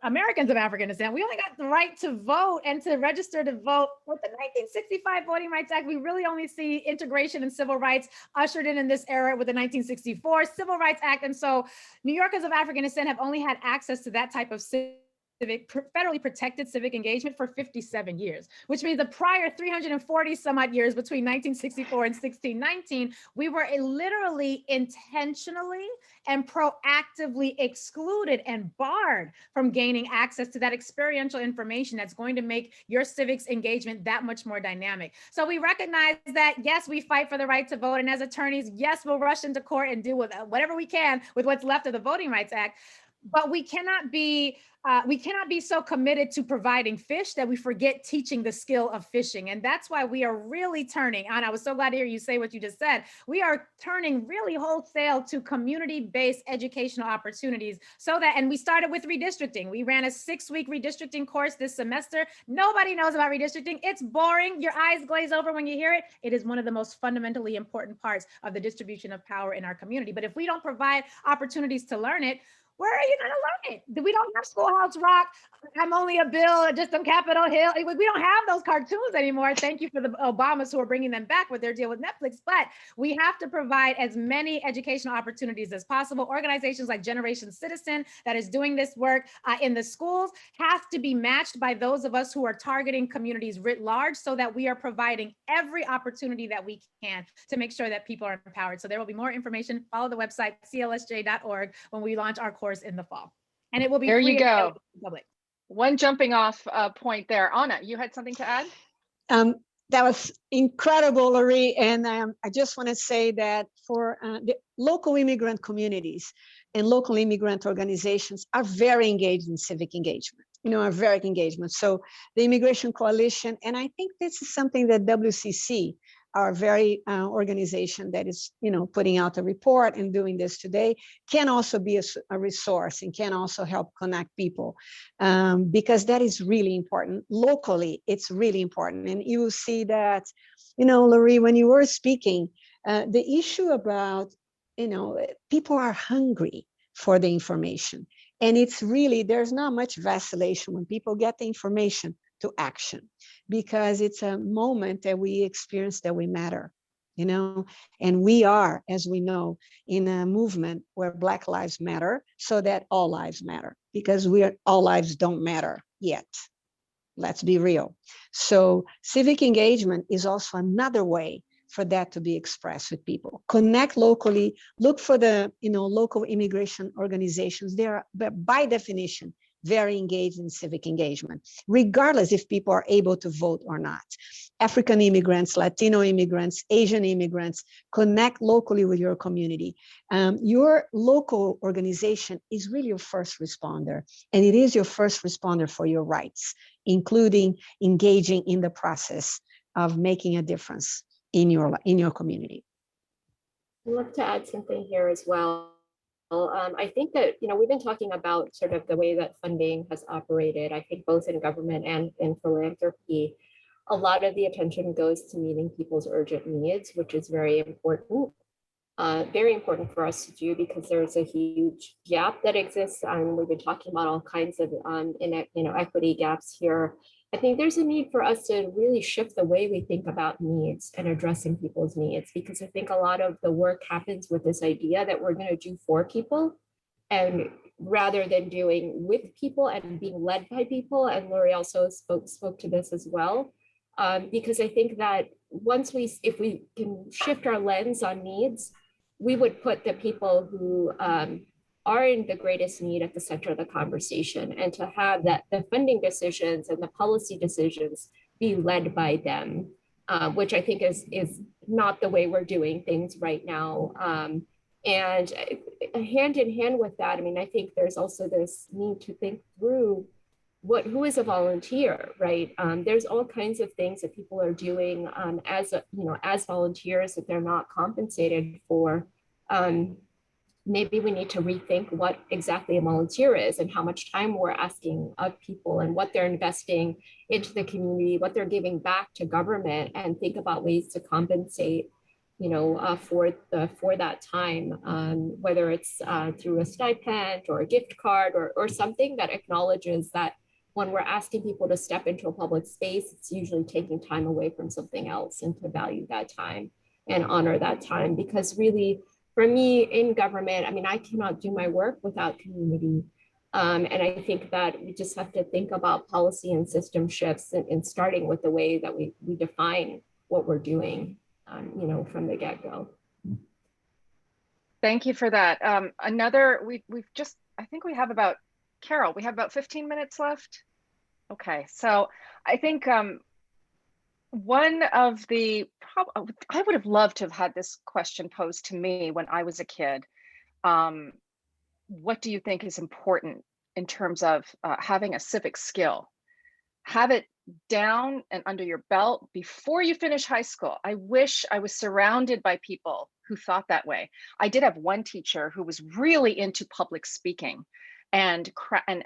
Americans of African descent, we only got the right to vote and to register to vote with the 1965 Voting Rights Act. We really only see integration and civil rights ushered in this era with the 1964 Civil Rights Act. And so New Yorkers of African descent have only had access to that type of federally protected civic engagement for 57 years, which means the prior 340 some odd years between 1964 and 1619, we were literally intentionally and proactively excluded and barred from gaining access to that experiential information that's going to make your civics engagement that much more dynamic. So we recognize that, yes, we fight for the right to vote. And as attorneys, yes, we'll rush into court and do whatever we can with what's left of the Voting Rights Act. But we cannot be so committed to providing fish that we forget teaching the skill of fishing. And that's why we are really turning, and I was so glad to hear you say what you just said, we are turning really wholesale to community-based educational opportunities so that, and we started with redistricting. We ran a 6-week redistricting course this semester. Nobody knows about redistricting. It's boring. Your eyes glaze over when you hear it. It is one of the most fundamentally important parts of the distribution of power in our community. But if we don't provide opportunities to learn it, Where are you going to learn it? We don't have Schoolhouse Rock. I'm only a bill, just on Capitol Hill. We don't have those cartoons anymore. Thank you for the Obamas who are bringing them back with their deal with Netflix. But we have to provide as many educational opportunities as possible. Organizations like Generation Citizen that is doing this work in the schools have to be matched by those of us who are targeting communities writ large, so that we are providing every opportunity that we can to make sure that people are empowered. So there will be more information. Follow the website clsj.org when we launch our course in the fall. And it will be There free you go. to the public. One jumping off point there. Anna, you had something to add? That was incredible, Lurie. And I just want to say that for the local immigrant communities and local immigrant organizations are very engaged in civic engagement, are very engagement. So the Immigration Coalition, and I think this is something that WCC, our very organization that is, putting out a report and doing this today, can also be a resource and can also help connect people, because that is really important. Locally, it's really important. And you will see that, Lurie, when you were speaking, the issue about, people are hungry for the information. And it's really, there's not much vacillation when people get the information to action, because it's a moment that we experience that we matter, and we are, as we know, in a movement where Black lives matter, so that all lives matter, because all lives don't matter yet. Let's be real. So civic engagement is also another way for that to be expressed with people. Connect locally, look for the local immigration organizations. They are, by definition, very engaged in civic engagement, regardless if people are able to vote or not. African immigrants, Latino immigrants, Asian immigrants, connect locally with your community. Your local organization is really your first responder, and it is your first responder for your rights, including engaging in the process of making a difference in your community. I'd love to add something here as well. I think that, we've been talking about sort of the way that funding has operated. I think both in government and in philanthropy, a lot of the attention goes to meeting people's urgent needs, which is very important for us to do, because there's a huge gap that exists. We've been talking about all kinds of equity gaps here. I think there's a need for us to really shift the way we think about needs and addressing people's needs, because I think a lot of the work happens with this idea that we're going to do for people, and rather than doing with people and being led by people. And Lurie also spoke to this as well, because I think that if we can shift our lens on needs, we would put the people who are in the greatest need at the center of the conversation, and to have that the funding decisions and the policy decisions be led by them, which I think is not the way we're doing things right now. And hand in hand with that, I think there's also this need to think through who is a volunteer, right? There's all kinds of things that people are doing as volunteers that they're not compensated for. Maybe we need to rethink what exactly a volunteer is, and how much time we're asking of people, and what they're investing into the community, what they're giving back to government, and think about ways to compensate, for that time, whether it's through a stipend or a gift card or something that acknowledges that when we're asking people to step into a public space, it's usually taking time away from something else, and to value that time and honor that time. Because really, for me in government, I cannot do my work without community. And I think that we just have to think about policy and system shifts, and starting with the way that we define what we're doing, from the get-go. Thank you for that. I think we have about, Carol, we have about 15 minutes left. Okay, so I think I would have loved to have had this question posed to me when I was a kid. What do you think is important in terms of having a civic skill? Have it down and under your belt before you finish high school. I wish I was surrounded by people who thought that way. I did have one teacher who was really into public speaking and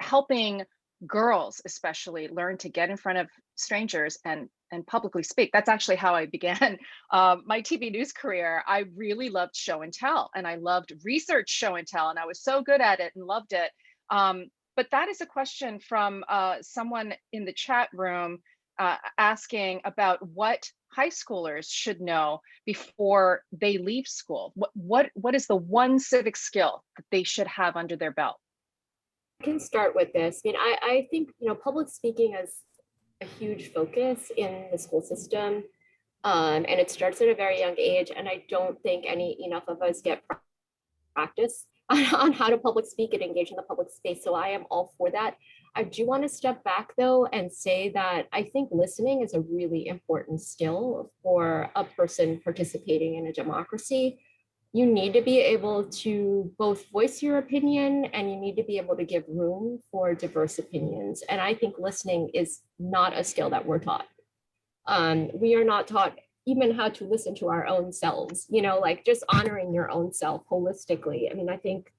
helping girls especially learn to get in front of strangers and and publicly speak. That's actually how I began my TV news career. I really loved show and tell, and I loved research show and tell, and I was so good at it and loved it. But that is a question from someone in the chat room asking about what high schoolers should know before they leave school. What is the one civic skill that they should have under their belt? I can start with this. I mean, I think, public speaking is a huge focus in the school system. And it starts at a very young age. And I don't think enough of us get practice on how to public speak and engage in the public space. So I am all for that. I do want to step back though and say that I think listening is a really important skill for a person participating in a democracy. You need to be able to both voice your opinion and you need to be able to give room for diverse opinions. And I think listening is not a skill that we're taught. We are not taught even how to listen to our own selves, like just honoring your own self holistically. I mean, I think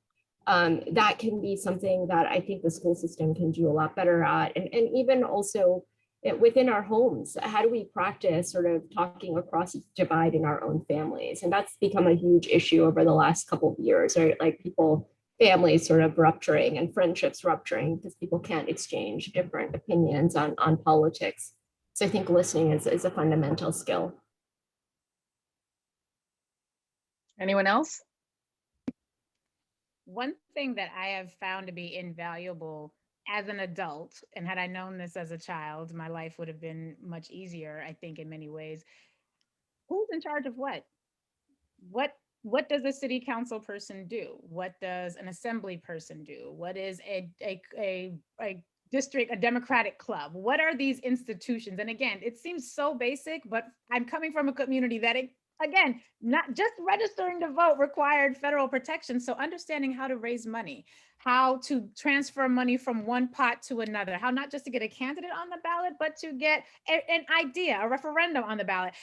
that can be something that I think the school system can do a lot better at. And even also within our homes, how do we practice sort of talking across divide in our own families? And that's become a huge issue over the last couple of years, right? Like families sort of rupturing and friendships rupturing because people can't exchange different opinions on politics. So I think listening is a fundamental skill. Anyone else? One thing that I have found to be invaluable as an adult, and had I known this as a child, my life would have been much easier, I think, in many ways. Who's in charge of what? What does a city council person do? What does an assembly person do? What is a district, a democratic club? What are these institutions? And again, it seems so basic, but I'm coming from a community that again, not just registering to vote required federal protection. So understanding how to raise money, how to transfer money from one pot to another, how not just to get a candidate on the ballot, but to get an idea, a referendum on the ballot.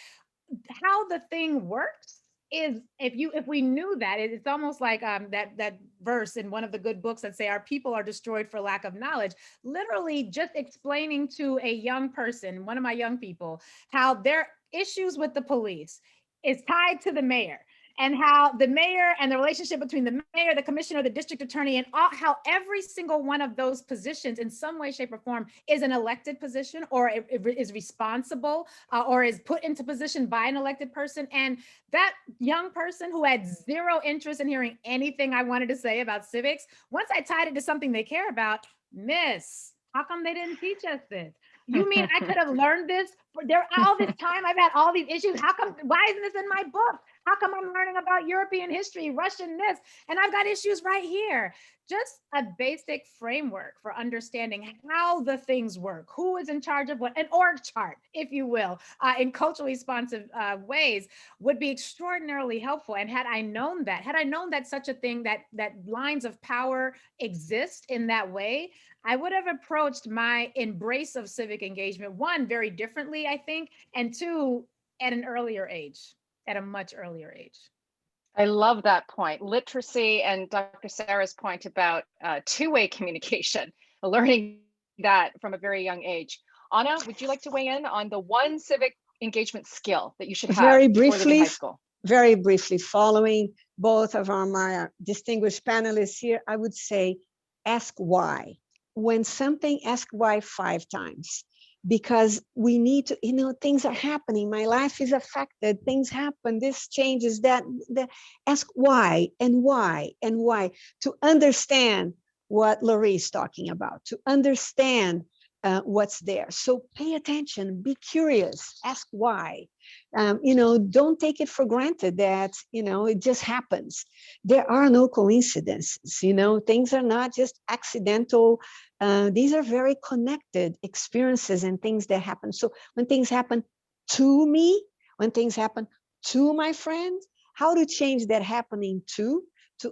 How the thing works is, if we knew that, it's almost like that verse in one of the good books that say our people are destroyed for lack of knowledge. Literally just explaining to a young person, one of my young people, how their issues with the police is tied to the mayor, and how the mayor and the relationship between the mayor, the commissioner, the district attorney, and how every single one of those positions in some way, shape, or form is an elected position, or is responsible, or is put into position by an elected person. And that young person who had zero interest in hearing anything I wanted to say about civics, once I tied it to something they care about, Miss, how come they didn't teach us this? You mean I could have learned this for all this time? I've had all these issues. Why isn't this in my book? How come I'm learning about European history, Russian this, and I've got issues right here? Just a basic framework for understanding how the things work, who is in charge of what, an org chart, if you will, in culturally responsive ways would be extraordinarily helpful. And had I known that such a thing, that lines of power exist in that way, I would have approached my embrace of civic engagement, one, very differently, I think, and two, at an earlier age, at a much earlier age. I love that point. Literacy and Dr. Sarah's point about two-way communication, learning that from a very young age. Anna, would you like to weigh in on the one civic engagement skill that you should have very before leaving high briefly? school? Very briefly, following both of my distinguished panelists here, I would say, ask why. When something, ask why 5 times, because we need to, things are happening. My life is affected. Things happen. This changes that. Ask why and why and why, to understand what Lurie is talking about, to understand what's there. So pay attention, be curious, ask why. Don't take it for granted that, it just happens. There are no coincidences, things are not just accidental. These are very connected experiences and things that happen. So when things happen to me, when things happen to my friends, how to change that happening to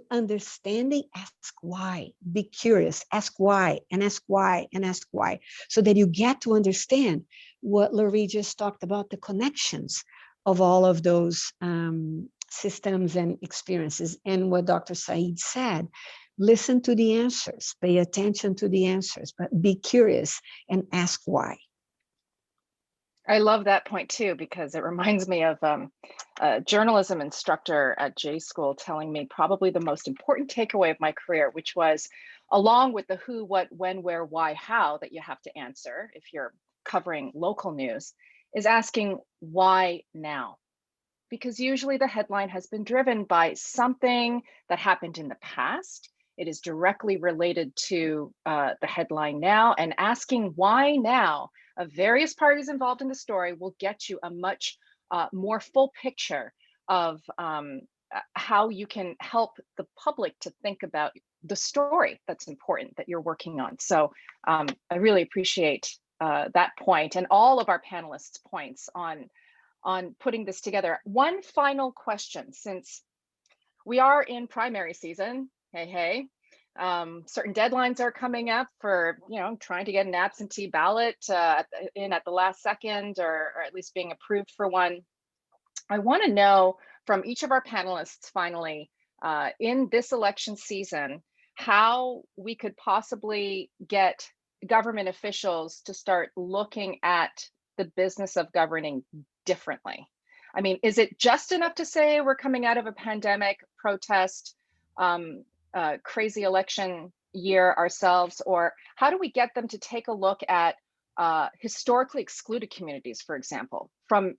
understanding, ask why, be curious, ask why, and ask why, and ask why, so that you get to understand what Lurie just talked about, the connections of all of those systems and experiences. And what Dr. Sayeed said, listen to the answers, pay attention to the answers, but be curious and ask why. I love that point too, because it reminds me of a journalism instructor at J School telling me probably the most important takeaway of my career, which was along with the who, what, when, where, why, how that you have to answer if you're covering local news, is asking why now? Because usually the headline has been driven by something that happened in the past. It is directly related to the headline now, and asking why now of various parties involved in the story will get you a much more full picture of how you can help the public to think about the story that's important that you're working on. So I really appreciate that point and all of our panelists' points on putting this together. One final question, since we are in primary season, hey, certain deadlines are coming up for, trying to get an absentee ballot in at the last second, or at least being approved for one. I want to know from each of our panelists finally, in this election season, how we could possibly get government officials to start looking at the business of governing differently. I mean, is it just enough to say we're coming out of a pandemic, protest, crazy election year ourselves, or how do we get them to take a look at historically excluded communities, for example, from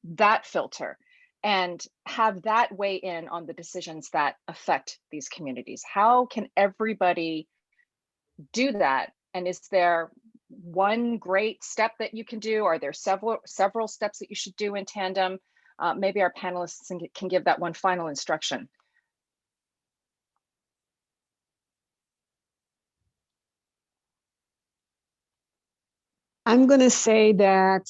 that filter, and have that weigh in on the decisions that affect these communities? How can everybody do that? And is there one great step that you can do? Are there several steps that you should do in tandem? Maybe our panelists can give that one final instruction. I'm going to say that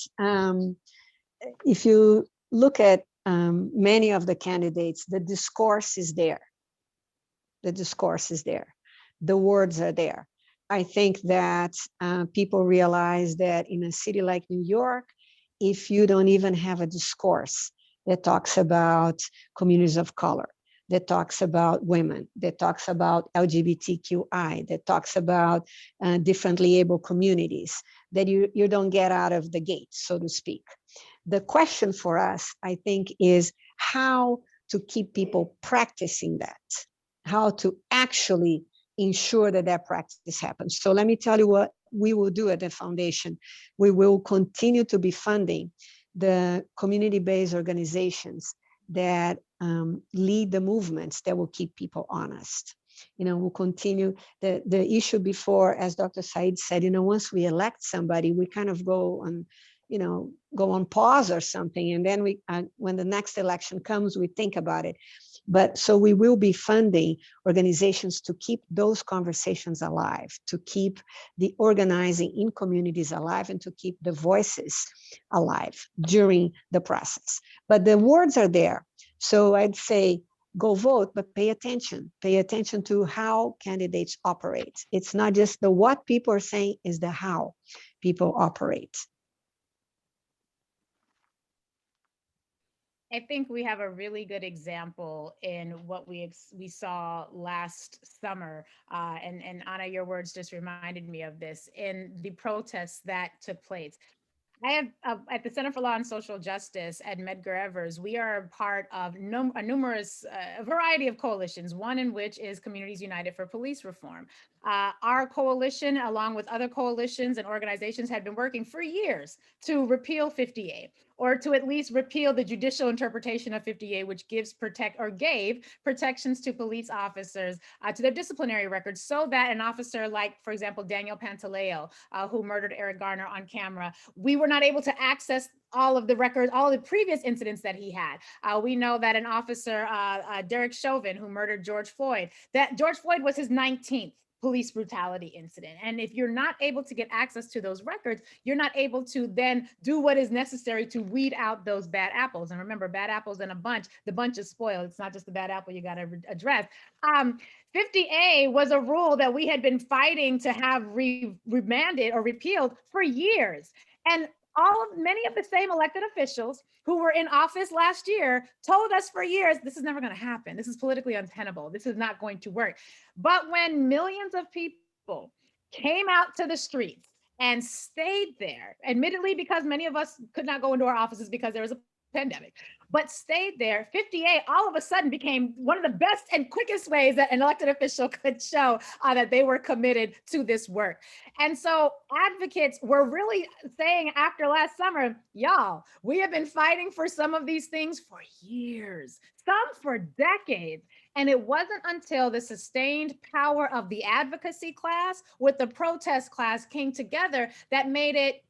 if you look at many of the candidates, the discourse is there. The discourse is there. The words are there. I think that people realize that in a city like New York, if you don't even have a discourse that talks about communities of color, that talks about women, that talks about LGBTQI, that talks about differently able communities, that you don't get out of the gate, so to speak. The question for us, I think, is how to keep people practicing that, how to actually ensure that that practice happens. So let me tell you what we will do at the foundation. We will continue to be funding the community-based organizations that lead the movements that will keep people honest. We'll continue the issue before, as Dr. Sayeed said, once we elect somebody, we kind of go on pause or something. And then when the next election comes, we think about it. But so we will be funding organizations to keep those conversations alive, to keep the organizing in communities alive, and to keep the voices alive during the process. But the words are there. So I'd say go vote, but pay attention. Pay attention to how candidates operate. It's not just the what people are saying, is the how people operate. I think we have a really good example in what we saw last summer. And Anna, your words just reminded me of this in the protests that took place. I have at the Center for Law and Social Justice at Medgar Evers, we are part of a variety of coalitions, one in which is Communities United for Police Reform. Our coalition, along with other coalitions and organizations, had been working for years to repeal 50A, or to at least repeal the judicial interpretation of 50A, which gave protections to police officers to their disciplinary records, so that an officer like, for example, Daniel Pantaleo, who murdered Eric Garner on camera, we were not able to access all of the records, all of the previous incidents that he had. We know that an officer, Derek Chauvin, who murdered George Floyd, that George Floyd was his 19th police brutality incident. And if you're not able to get access to those records, you're not able to then do what is necessary to weed out those bad apples. And remember, bad apples in a bunch, the bunch is spoiled. It's not just the bad apple you got to address. 50A was a rule that we had been fighting to have remanded or repealed for years. And many of the same elected officials who were in office last year told us for years, this is never going to happen. This is politically untenable. This is not going to work. But when millions of people came out to the streets and stayed there, admittedly, because many of us could not go into our offices because there was a pandemic, but stayed there. 58 all of a sudden became one of the best and quickest ways that an elected official could show that they were committed to this work. And so advocates were really saying after last summer, y'all, we have been fighting for some of these things for years, some for decades. And it wasn't until the sustained power of the advocacy class with the protest class came together that made it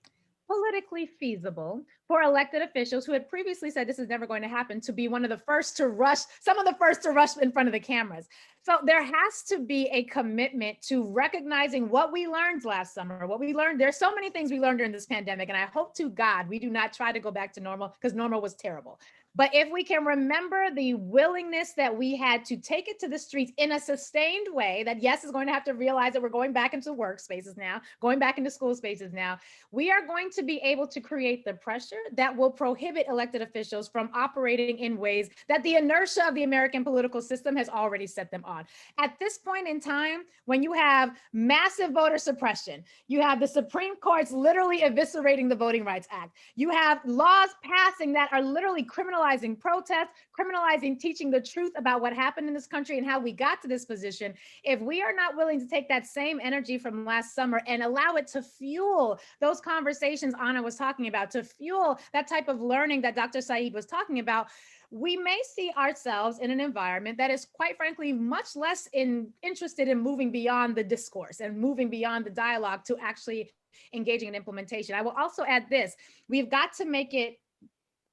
politically feasible for elected officials who had previously said this is never going to happen to be one of the first to rush, some of the first to rush in front of the cameras. So there has to be a commitment to recognizing what we learned last summer, what we learned. There's so many things we learned during this pandemic, and I hope to God we do not try to go back to normal, because normal was terrible. But if we can remember the willingness that we had to take it to the streets in a sustained way, that yes, is going to have to realize that we're going back into workspaces now, going back into school spaces now, we are going to be able to create the pressure that will prohibit elected officials from operating in ways that the inertia of the American political system has already set them on. At this point in time, when you have massive voter suppression, you have the Supreme Court's literally eviscerating the Voting Rights Act, you have laws passing that are literally criminalizing protests, criminalizing teaching the truth about what happened in this country and how we got to this position. If we are not willing to take that same energy from last summer and allow it to fuel those conversations Anna was talking about, to fuel that type of learning that Dr. Sayeed was talking about, we may see ourselves in an environment that is, quite frankly, much less interested in moving beyond the discourse and moving beyond the dialogue to actually engaging in implementation. I will also add this: we've got to make it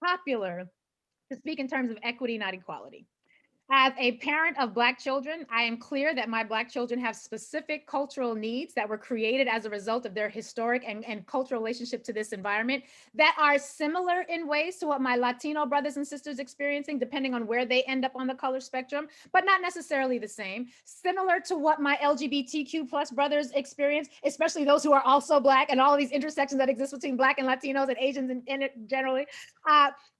popular to speak in terms of equity, not equality. As a parent of Black children, I am clear that my Black children have specific cultural needs that were created as a result of their historic and cultural relationship to this environment that are similar in ways to what my Latino brothers and sisters experiencing, depending on where they end up on the color spectrum, but not necessarily the same. Similar to what my LGBTQ plus brothers experience, especially those who are also Black, and all of these intersections that exist between Black and Latinos and Asians in it generally.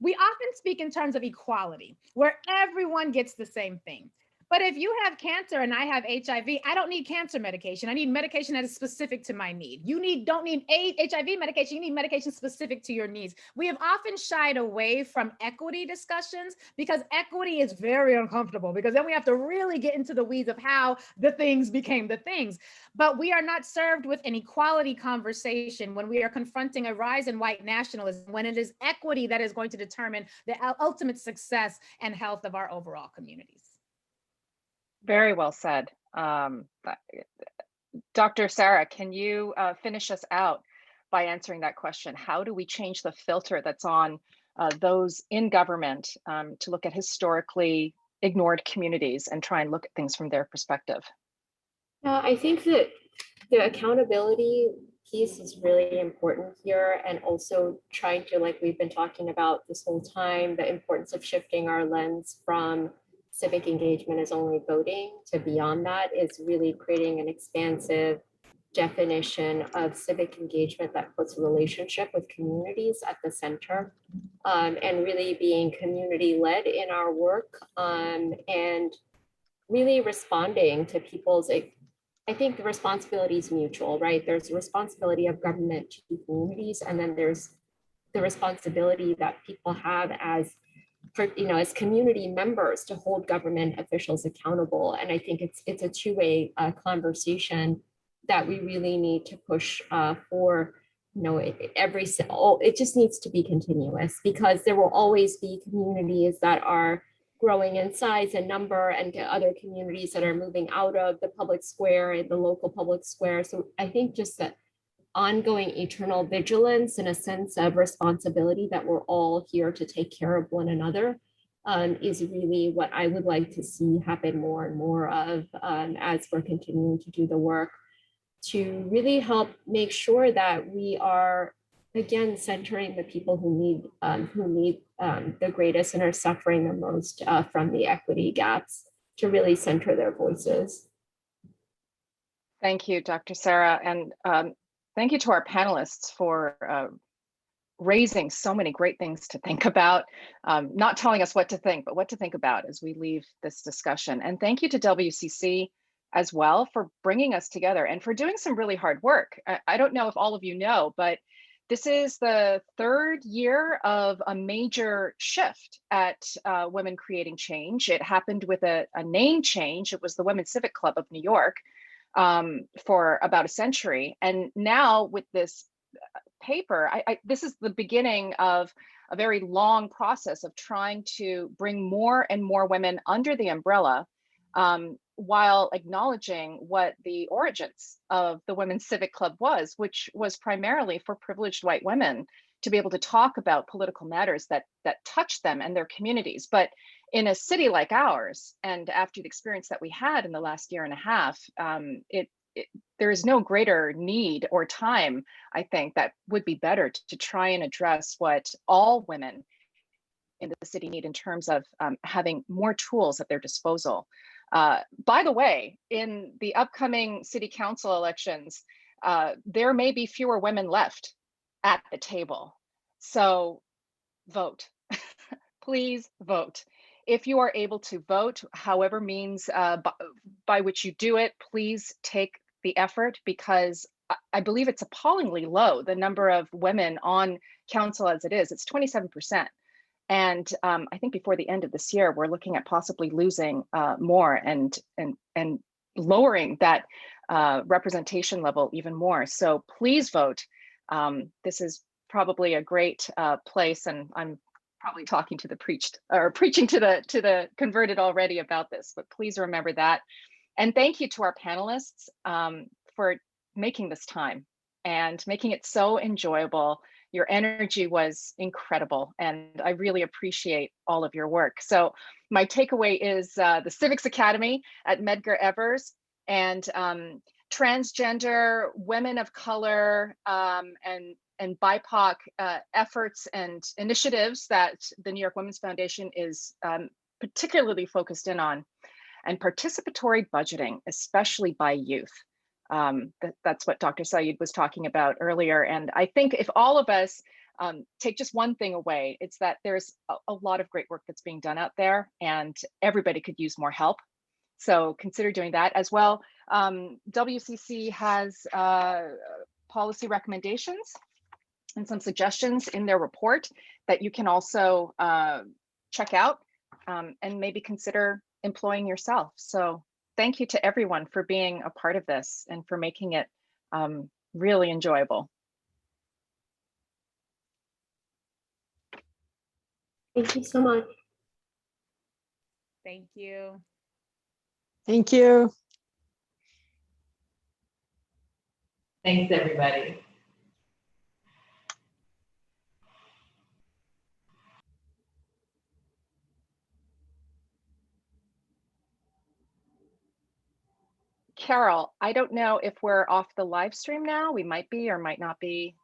We often speak in terms of equality, where everyone gets the same thing. But if you have cancer and I have HIV, I don't need cancer medication. I need medication that is specific to my need. You don't need HIV medication, you need medication specific to your needs. We have often shied away from equity discussions because equity is very uncomfortable, because then we have to really get into the weeds of how the things became the things. But we are not served with an equality conversation when we are confronting a rise in white nationalism, when it is equity that is going to determine the ultimate success and health of our overall communities. Very well said. Dr. Sarah, can you finish us out by answering that question? How do we change the filter that's on those in government to look at historically ignored communities and try and look at things from their perspective? I think that the accountability piece is really important here, and also trying to, like we've been talking about this whole time, the importance of shifting our lens from civic engagement is only voting to beyond that is really creating an expansive definition of civic engagement that puts relationship with communities at the center, and really being community-led in our work, and really responding to people's, I think the responsibility is mutual, right? There's the responsibility of government to communities, and then there's the responsibility that people have as community members to hold government officials accountable. And I think it's a two-way conversation that we really need to push for. It just needs to be continuous, because there will always be communities that are growing in size and number, and other communities that are moving out of the public square and the local public square. So I think just that ongoing eternal vigilance and a sense of responsibility that we're all here to take care of one another is really what I would like to see happen more and more of as we're continuing to do the work to really help make sure that we are, again, centering the people who need the greatest and are suffering the most from the equity gaps, to really center their voices. Thank you, Dr. Sarah. And thank you to our panelists for raising so many great things to think about, not telling us what to think, but what to think about as we leave this discussion. And thank you to WCC, as well for bringing us together and for doing some really hard work. I don't know if all of you know, but this is the third year of a major shift at Women Creating Change. It happened with a name change. It was the Women's Civic Club of New York for about a century. And now with this paper, this is the beginning of a very long process of trying to bring more and more women under the umbrella, while acknowledging what the origins of the Women's Civic Club was, which was primarily for privileged white women to be able to talk about political matters that touch them and their communities. But in a city like ours, and after the experience that we had in the last year and a half, there is no greater need or time, I think, that would be better to try and address what all women in the city need in terms of having more tools at their disposal. By the way, in the upcoming city council elections, there may be fewer women left at the table. So vote, please vote. If you are able to vote, however means by which you do it, please take the effort, because I believe it's appallingly low, the number of women on council as it is. It's 27%. And I think before the end of this year, we're looking at possibly losing more and lowering that representation level even more. So please vote. This is probably a great place, and I'm probably talking to the preaching to the converted already about this, but please remember that. And thank you to our panelists for making this time and making it so enjoyable. Your energy was incredible, and I really appreciate all of your work. So my takeaway is the Civics Academy at Medgar Evers and transgender, women of color, and BIPOC efforts and initiatives that the New York Women's Foundation is particularly focused in on, and participatory budgeting, especially by youth. That's what Dr. Sayeed was talking about earlier. And I think if all of us take just one thing away, it's that there's a lot of great work that's being done out there, and everybody could use more help. So consider doing that as well. WCC has policy recommendations and some suggestions in their report that you can also check out and maybe consider employing yourself. So thank you to everyone for being a part of this and for making it really enjoyable. Thank you so much. Thank you. Thank you. Thanks, everybody. Carol, I don't know if we're off the live stream now. We might be or might not be.